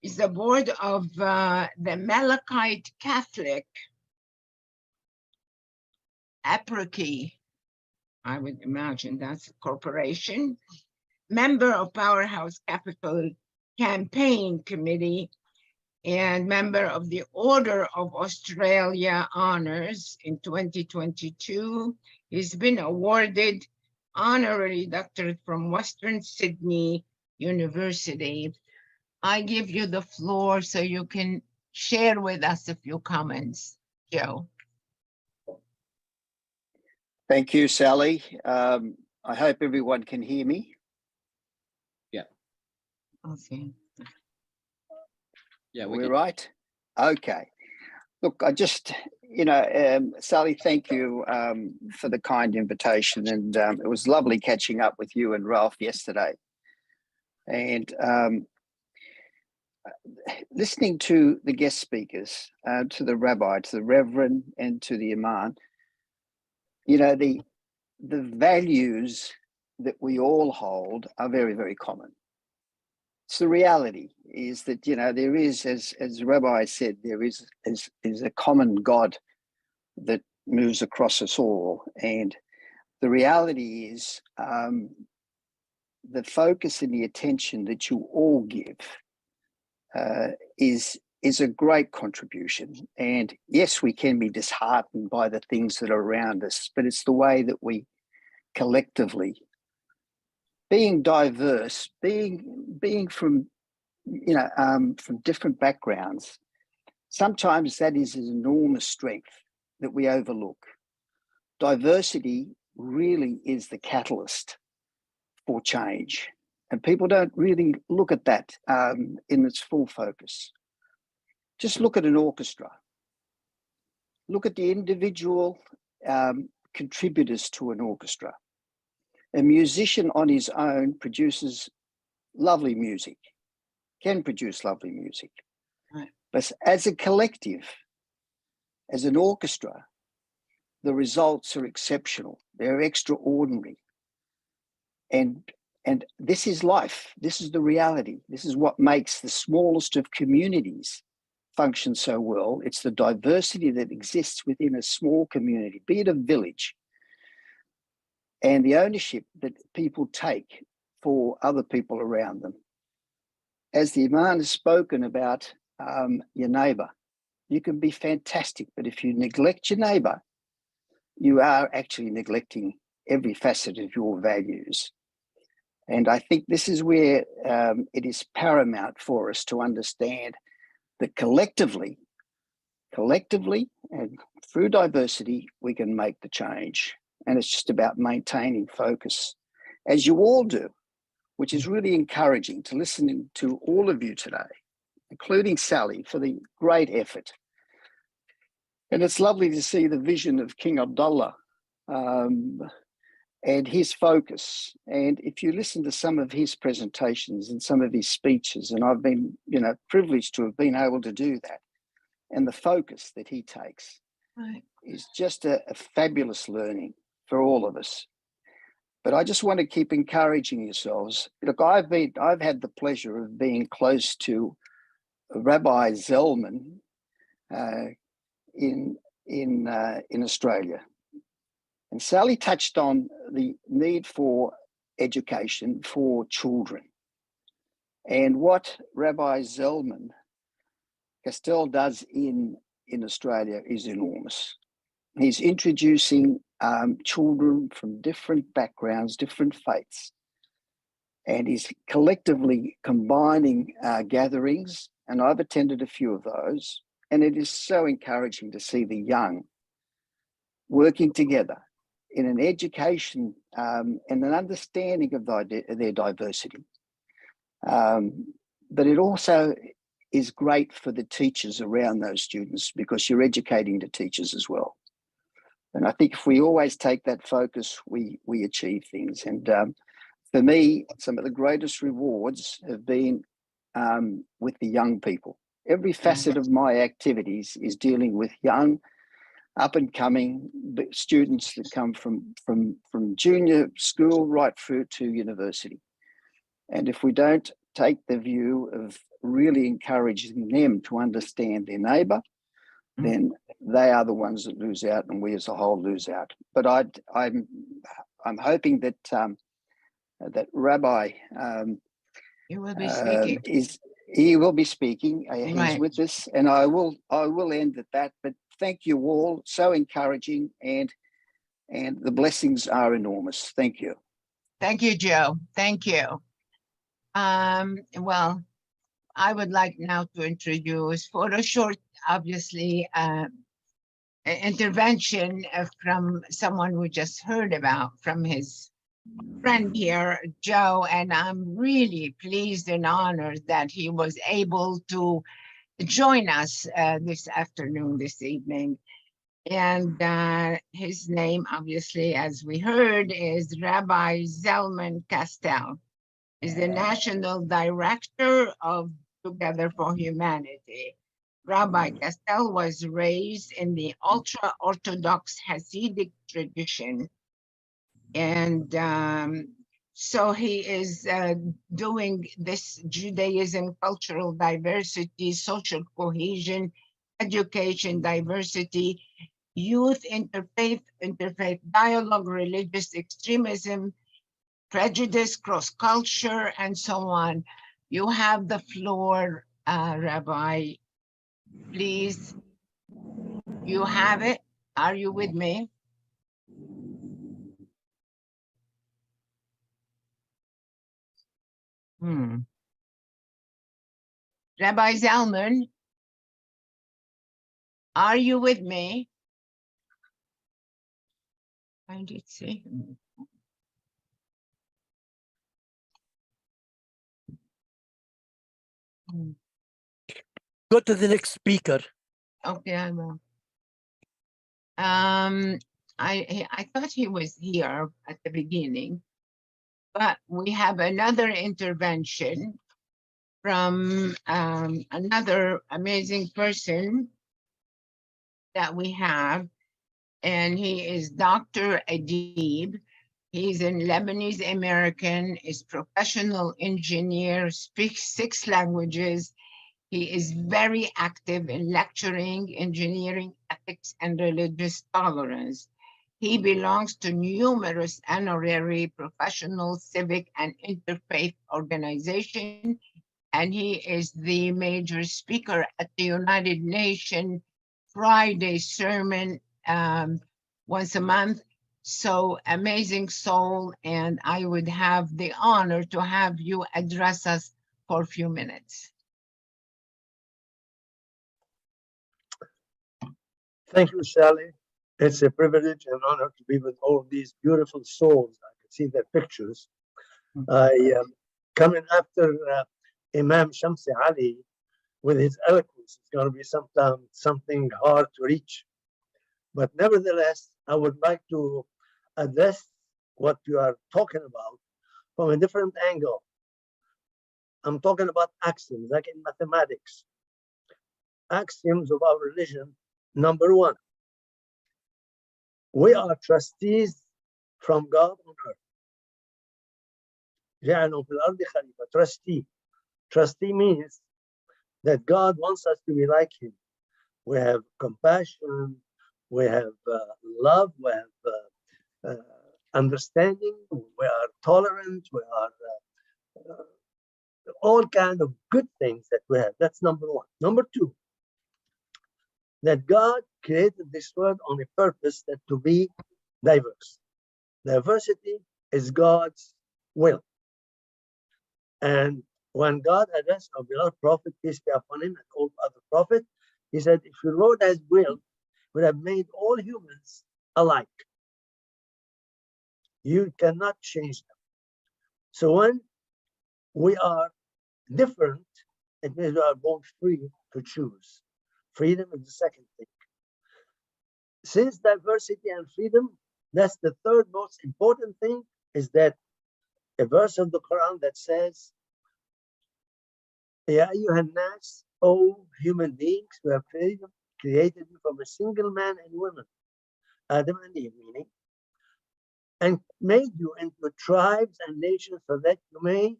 He's the board of the Malachite Catholic Apricot, I would imagine that's a corporation, member of Powerhouse Capital Campaign Committee, and member of the Order of Australia Honors in 2022. He's been awarded honorary doctorate from Western Sydney University. I give you the floor so you can share with us a few comments, Joe. Thank you, Sally. I hope everyone can hear me. Yeah. Okay. Yeah, we're right. Okay. Look, I just, Sally, thank you for the kind invitation, and it was lovely catching up with you and Ralph yesterday. And listening to the guest speakers, to the rabbi, to the reverend, and to the imam, the values that we all hold are very, very common. So the reality is that, there is, as the rabbi said, there is a common God that moves across us all. And the reality is the focus and the attention that you all give is a great contribution. And yes, we can be disheartened by the things that are around us, but it's the way that we collectively, being diverse, being from from different backgrounds, sometimes that is an enormous strength that we overlook. Diversity really is the catalyst for change, and people don't really look at that in its full focus. Just look at an orchestra. Look at the individual contributors to an orchestra. A musician on his own produces lovely music, can produce lovely music. Right. But as a collective, as an orchestra, the results are exceptional. They're extraordinary. And this is life. This is the reality. This is what makes the smallest of communities function so well. It's the diversity that exists within a small community, be it a village, and the ownership that people take for other people around them. As the Imam has spoken about your neighbour, you can be fantastic. But if you neglect your neighbour, you are actually neglecting every facet of your values. And I think this is where it is paramount for us to understand that collectively and through diversity, we can make the change. And it's just about maintaining focus, as you all do, which is really encouraging to listen to all of you today, including Sally, for the great effort. And it's lovely to see the vision of King Abdullah and his focus. And if you listen to some of his presentations and some of his speeches, and I've been, privileged to have been able to do that, and the focus that he takes is just a fabulous learning for all of us. But I just want to keep encouraging yourselves. Look, I've had the pleasure of being close to Rabbi Zellman in Australia. And Sally touched on the need for education for children. And what Rabbi Zellman Castell does in Australia is enormous. He's introducing children from different backgrounds, different faiths, and he's collectively combining gatherings, and I've attended a few of those, and it is so encouraging to see the young working together in an education and an understanding of their diversity. But it also is great for the teachers around those students, because you're educating the teachers as well. And I think if we always take that focus, we achieve things. And for me, some of the greatest rewards have been with the young people. Every facet of my activities is dealing with young, up and coming students that come from junior school right through to university. And if we don't take the view of really encouraging them to understand their neighbour, then they are the ones that lose out, and we as a whole lose out. But I'm hoping that that Rabbi You will be speaking. He will be speaking. He's Right. with us, and I will end at that. But thank you all, so encouraging, and the blessings are enormous. Thank you. Thank you, Joe. Thank you. Well, I would like now to introduce, for a short, obviously, intervention from someone we just heard about, from his friend here, Joe, and I'm really pleased and honored that he was able to join us this afternoon, this evening. And his name, obviously, as we heard, is Rabbi Zellman Castell. Is the National Director of Together for Humanity. Rabbi Castell was raised in the ultra-Orthodox Hasidic tradition. And so he is doing this Judaism, cultural diversity, social cohesion, education, diversity, youth, interfaith dialogue, religious extremism, prejudice, cross-culture, and so on. You have the floor, Rabbi. Please, you have it. Are you with me? Rabbi Zellman, are you with me? I did see him. Go to the next speaker. Okay, I will. I thought he was here at the beginning, but we have another intervention from another amazing person that we have, and he is Dr. Adib. He's an Lebanese American, is professional engineer, speaks 6 languages. He is very active in lecturing, engineering, ethics, and religious tolerance. He belongs to numerous honorary, professional, civic, and interfaith organizations and he is the major speaker at the United Nations Friday sermon once a month. So amazing soul, and I would have the honor to have you address us for a few minutes. Thank you, Sally. It's a privilege and honor to be with all these beautiful souls. I can see their pictures. I coming after Imam Shamsi Ali with his eloquence. It's going to be something hard to reach. But nevertheless, I would like to address what you are talking about from a different angle. I'm talking about axioms, like in mathematics. Axioms of our religion. Number one, we are trustees from God on earth. Trustee. Trustee means that God wants us to be like Him. We have compassion, we have love, we have understanding, we are tolerant, we are all kinds of good things that we have. That's number one. Number two, that God created this world on a purpose that to be diverse. Diversity is God's will. And when God addressed our beloved prophet, peace be upon him, and all other prophets, he said, if your Lord has will, would have made all humans alike. You cannot change them. So when we are different, it means we are born free to choose. Freedom is the second thing. Since diversity and freedom, that's the third most important thing, is that a verse of the Quran that says, Ya ayyuhan nas, O human beings, we have created you from a single man and woman, Adam and Eve, meaning, and made you into tribes and nations so that you may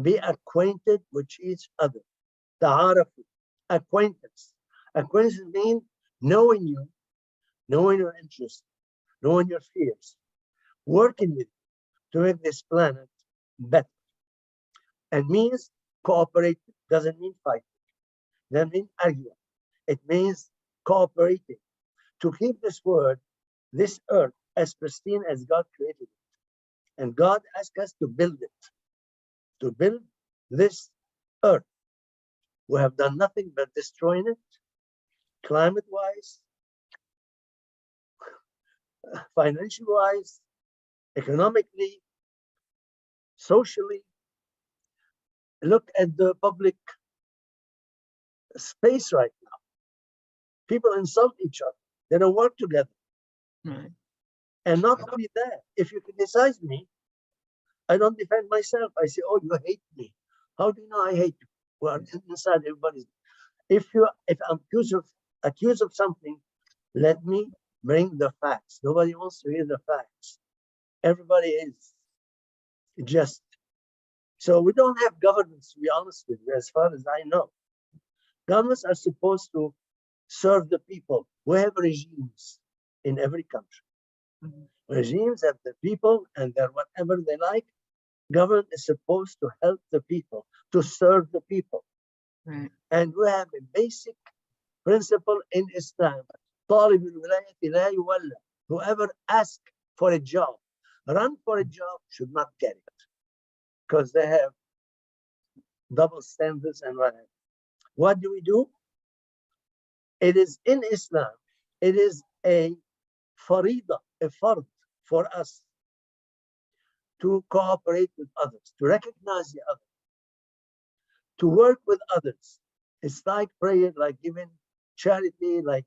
be acquainted with each other. Ta'arafu, acquaintance. Acquaintance means knowing you, knowing your interests, knowing your fears, working with you to make this planet better. And means cooperating, doesn't mean fighting, doesn't mean arguing. It means cooperating to keep this world, this earth, as pristine as God created it. And God asked us to build it, to build this earth. We have done nothing but destroying it, climate-wise, financial-wise, economically, socially. Look at the public space right now. People insult each other. They don't work together. Right. And not only that, if you criticize me, I don't defend myself. I say, oh, you hate me. How do you know I hate you? Well, inside everybody's. If I'm accused of something, let me bring the facts. Nobody wants to hear the facts. Everybody is just. So we don't have governments, to be honest with you, as far as I know. Governments are supposed to serve the people. We have regimes in every country. Regimes have the people and they're whatever they like. Government is supposed to help the people, to serve the people. Right. And we have a basic principle in Islam. Whoever asks for a job, run for a job, should not get it. Because they have double standards and whatever. What do? It is in Islam, it is a farida, a fard for us to cooperate with others, to recognize the other, to work with others. It's like prayer, like giving charity, like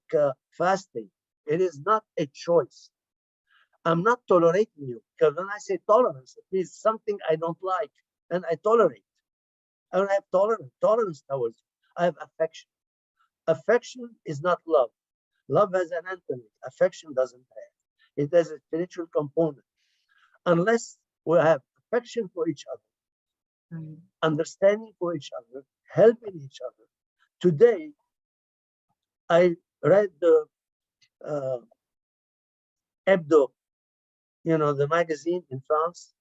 fasting. It is not a choice. I'm not tolerating you, because when I say tolerance, it means something I don't like and I tolerate. I don't have tolerance towards you. I have affection. Affection is not love. Love has an antonymy. Affection doesn't have. It has a spiritual component. Unless we have affection for each other, understanding for each other, helping each other. Today, I read the Hebdo, the magazine in France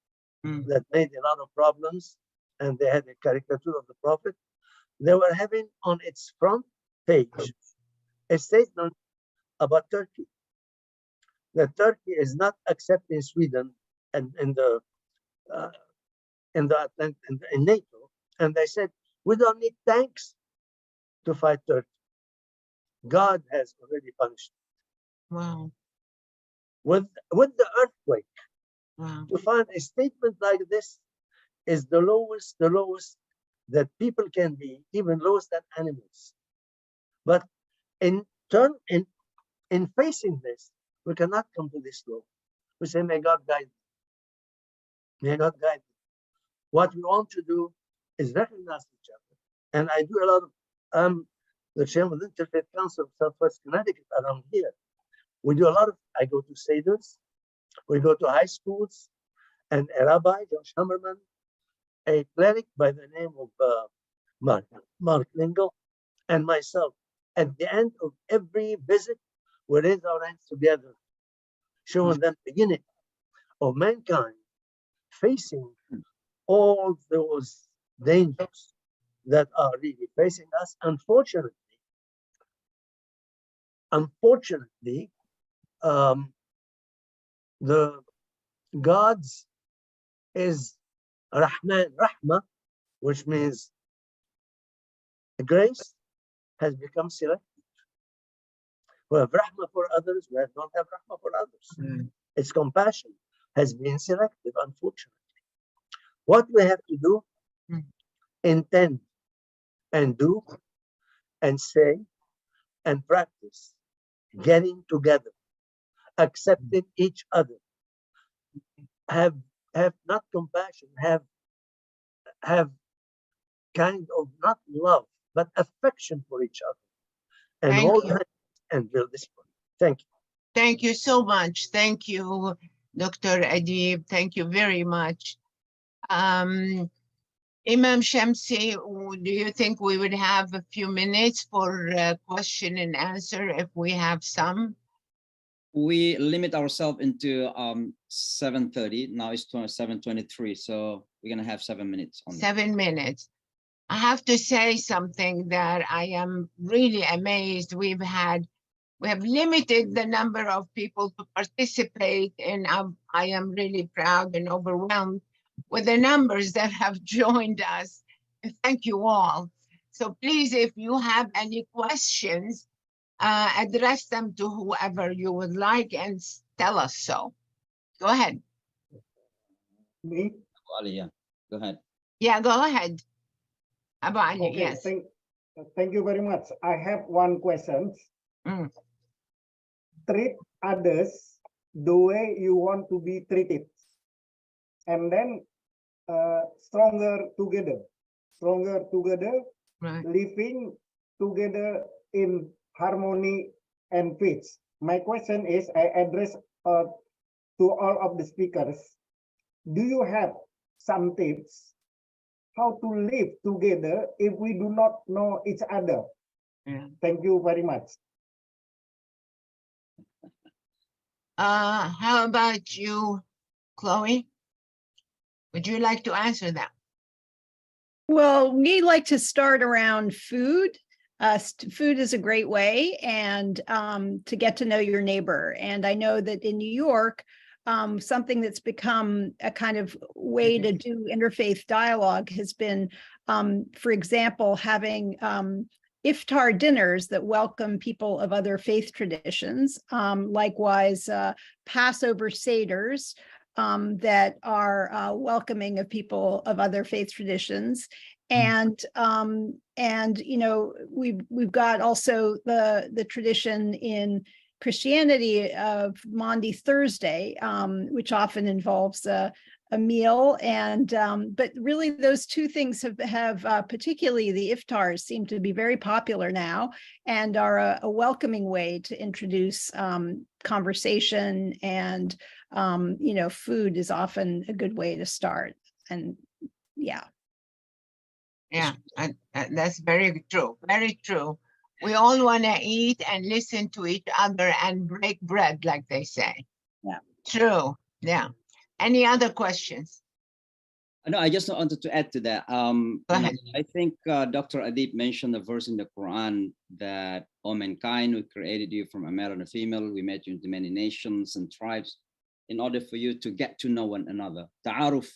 that made a lot of problems. and they had a caricature of the Prophet. They were having on its front page a statement about Turkey. That Turkey is not accepting Sweden and in NATO, and they said we don't need tanks to fight Turkey. God has already punished. Wow. With the earthquake, Wow. to find a statement like this is the lowest that people can be, even lowest than animals. But in facing this, we cannot come to this low. We say, may God guide me. May God guide me. What we want to do is recognize each other. And I do a lot of, the chairman of the Interfaith Council of Southwest Connecticut around here. We do a lot of, I go to Seder's, we go to high schools, and a rabbi, Josh Hammerman, a cleric by the name of Mark Lingle, and myself. At the end of every visit, we raise our hands together, showing them the unity of mankind facing all those dangers that are really facing us. Unfortunately, the God's is Rahmah, which means grace, has become selective. We have Rahmah for others, we don't have Rahmah for others. Its compassion has been selective, unfortunately. What we have to do, intend and do and say and practice, getting together, accepting each other, have not compassion, have kind of not love, but affection for each other, and Thank hold you. hands and build this point. Thank you. Thank you so much. Thank you, Dr. Adib. Thank you very much. Imam Shamsi, do you think we would have a few minutes for question and answer if we have some? We limit ourselves into 7:30. Now it's 7:23, so we're gonna have 7 minutes on 7 minutes. I have to say something that I am really amazed. We have limited the number of people to participate, and I am really proud and overwhelmed with the numbers that have joined us. And thank you all. So please, if you have any questions, address them to whoever you would like and tell us so. Go ahead. Me? Ali, yeah, go ahead. Yeah, go ahead. Abu Ali, Okay, yes. thank you very much. I have one question. Treat others the way you want to be treated, and then stronger together, Right. living together in harmony and peace. My question is, I address to all of the speakers. Do you have some tips how to live together if we do not know each other? Yeah. Thank you very much. How about you, Chloe? Would you like to answer that? Well, we like to start around food. Food is a great way and to get to know your neighbor. And I know that in New York, something that's become a kind of way to do interfaith dialogue has been, for example, having iftar dinners that welcome people of other faith traditions. Likewise, Passover seders that are welcoming of people of other faith traditions. And you know, we've got also the tradition in Christianity of Maundy Thursday, which often involves a meal, and but really those two things have particularly the iftars seem to be very popular now and are a welcoming way to introduce conversation, and you know, food is often a good way to start. And yeah. Yeah, that's very true. Very true. We all want to eat and listen to each other and break bread, like they say. Yeah. True. Yeah. Any other questions? No, I just wanted to add to that. Go ahead. I think Dr. Adib mentioned the verse in the Quran that, "O mankind, we created you from a male and a female. We made you into many nations and tribes in order for you to get to know one another." Ta'aruf,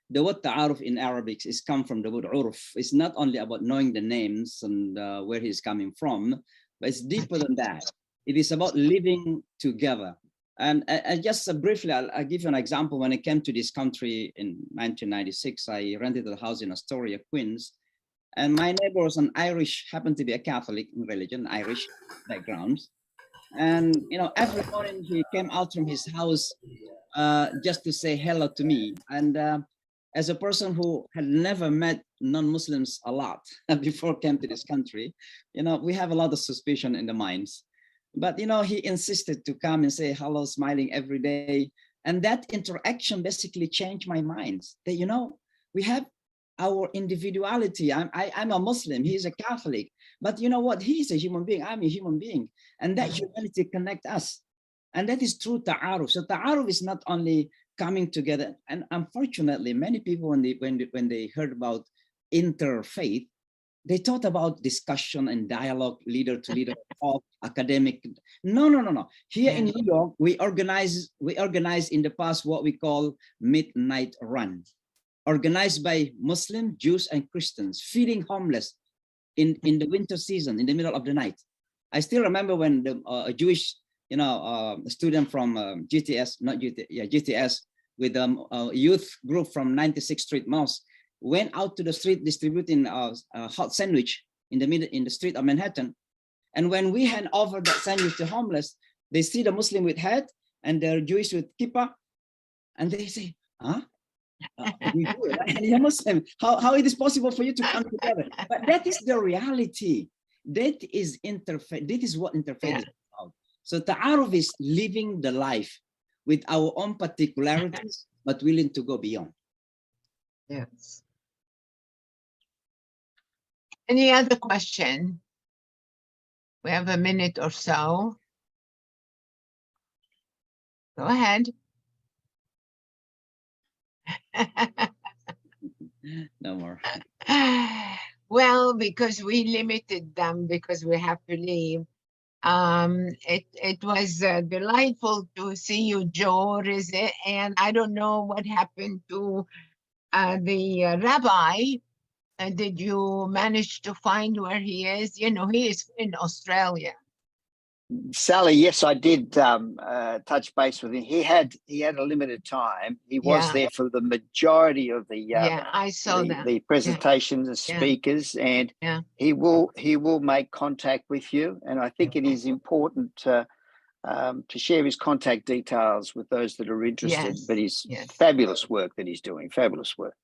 the word ta'aruf in Arabic is come from the word uruf. It's not only about knowing the names and where he's coming from, but it's deeper than that. It is about living together. And just briefly, I'll give you an example. When I came to this country in 1996, I rented a house in Astoria, Queens. And my neighbor was an Irish, happened to be a Catholic in religion, Irish background. And, you know, every morning he came out from his house just to say hello to me. And as a person who had never met non-Muslims a lot before came to this country, you know, we have a lot of suspicion in the minds. But, you know, he insisted to come and say hello, smiling every day. And that interaction basically changed my mind that, you know, we have our individuality. I'm a Muslim, he's a Catholic, but you know what? He's a human being, I'm a human being. And that humanity connects us. And that is true ta'aruf. So ta'aruf is not only coming together. And unfortunately, many people, when they heard about interfaith, they thought about discussion and dialogue, leader to leader, talk, academic. No. Here in New York, we organize in the past what we call midnight run, organized by Muslim, Jews, and Christians, feeding homeless in the winter season, in the middle of the night. I still remember when a Jewish, you know, student from GTS with a youth group from 96th Street Mosque went out to the street distributing a hot sandwich in the street of Manhattan. And when we hand over that sandwich to homeless, they see the Muslim with hat and the Jewish with kippah, and they say, "Huh? You're Muslim. How it is possible for you to come together?" But that is the reality. That is interfaith. That is what interfaith is about. So ta'aruf is living the life with our own particularities, but willing to go beyond. Yes. Any other question? We have a minute or so. Go ahead. No more. Well, because we limited them because we have to leave. It was delightful to see you, Joe, and I don't know what happened to the rabbi. Did you manage to find where he is? You know, he is in Australia. Sally, yes, I did touch base with him. He had a limited time. He was there for the majority of the I saw that. The presentations and speakers, and he will make contact with you. And I think it is important to share his contact details with those that are interested. But he's fabulous work that he's doing. Fabulous work.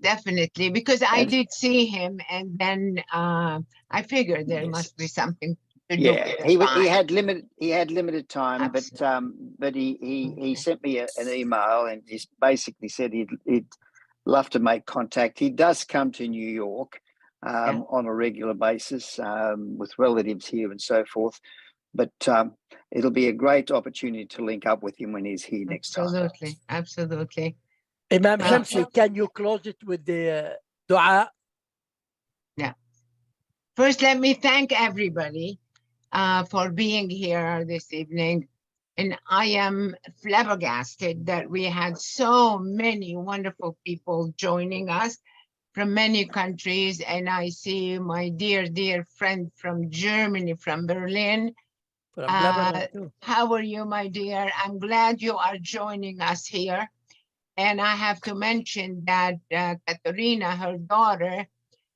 Definitely, because I did see him, and then I figured there must be something to do. He had limited time. Absolutely. but he sent me an email and just basically said he'd love to make contact. He does come to New York on a regular basis with relatives here and so forth. But it'll be a great opportunity to link up with him when he's here next time. Absolutely. Imam Shamsi, can you close it with the dua? Yeah. First, let me thank everybody for being here this evening. And I am flabbergasted that we had so many wonderful people joining us from many countries. And I see my dear friend from Germany, from Berlin. How are you, my dear? I'm glad you are joining us here. And I have to mention that Katerina, her daughter,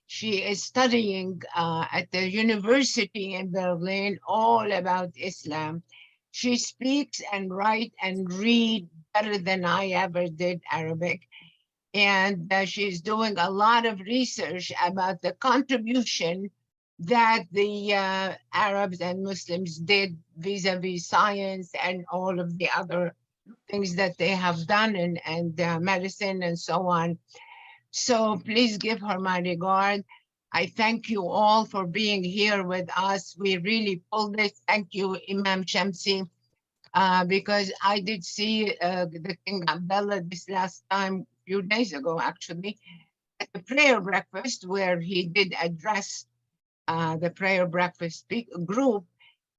she is studying at the university in Berlin all about Islam. She speaks and writes and read better than I ever did Arabic. And she's doing a lot of research about the contribution that the Arabs and Muslims did vis-a-vis science and all of the other things that they have done and medicine and so on. So please give her my regard. I thank you all for being here with us. We really pulled this. Thank you, Imam Shamsi, because I did see the King Abdullah this last time few days ago, actually, at the prayer breakfast where he did address the prayer breakfast group.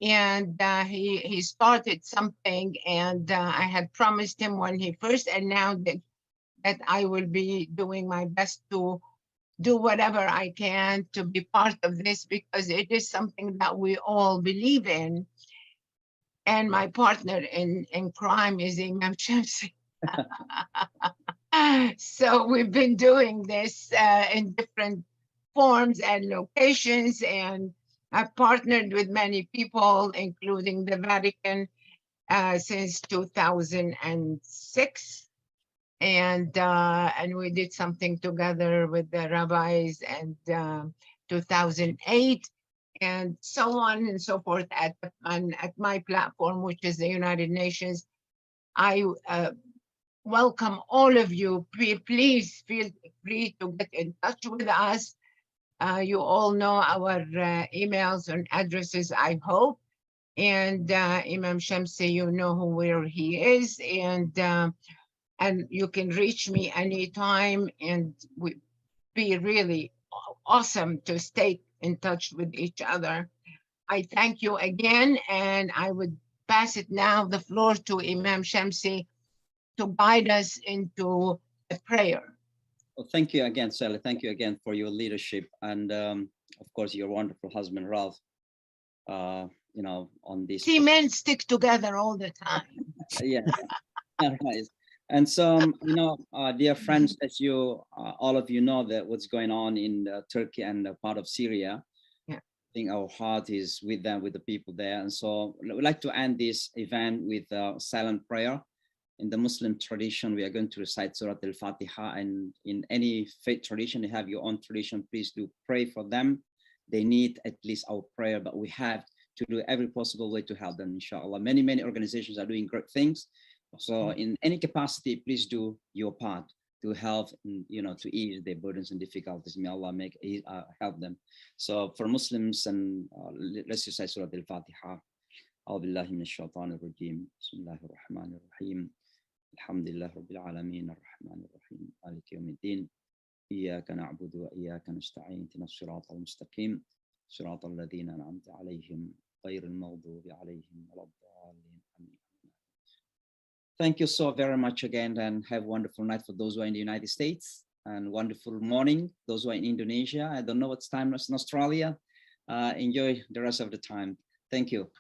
And he started something, and I had promised him when he first announced it that I will be doing my best to do whatever I can to be part of this, because it is something that we all believe in. And my partner in crime is Imam Shamsi. So we've been doing this in different forms and locations, and I've partnered with many people, including the Vatican, since 2006. And we did something together with the rabbis and 2008, and so on and so forth at my platform, which is the United Nations. I welcome all of you. Please feel free to get in touch with us. You all know our emails and addresses, I hope. And Imam Shamsi, you know where he is, and you can reach me anytime, and we be really awesome to stay in touch with each other. I thank you again, and I would pass it now, the floor to Imam Shamsi to guide us into a prayer. Well, thank you again, Sally. Thank you again for your leadership, and of course, your wonderful husband, Ralph. You know, on this. See, men stick together all the time. Yeah. Right. And so, you know, dear friends, as you, all of you know that what's going on in Turkey and part of Syria. Yeah. I think our heart is with them, with the people there. And so we'd like to end this event with silent prayer. In the Muslim tradition, we are going to recite Surah Al-Fatiha, and in any faith tradition, you have your own tradition, please do pray for them. They need at least our prayer, but we have to do every possible way to help them, inshallah. Many, many organizations are doing great things. So in any capacity, please do your part to help, you know, to ease their burdens and difficulties. May Allah make help them. So for Muslims, and let's just say Surah Al-Fatiha. أعوذ بالله من الشيطان الرجيم بسم الله الرحمن الرحيم الحمد لله رب العالمين الرحمن الرحيم مالك يوم الدين إياك نعبد وإياك نستعين اهدنا الصراط المستقيم صراط الذين أنعمت عليهم غير المغضوب عليهم ولا الضالين آمين. Thank you so very much again, and have a wonderful night for those who are in the United States, and wonderful morning those who are in Indonesia. I don't know what's time in Australia. Enjoy the rest of the time. Thank you.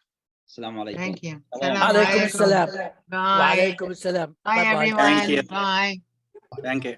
Assalamu alaikum. Thank you. Alaikum salam. Bye. Alaikum salam. Bye, Bye-bye. everyone. Thank you. Bye. Thank you.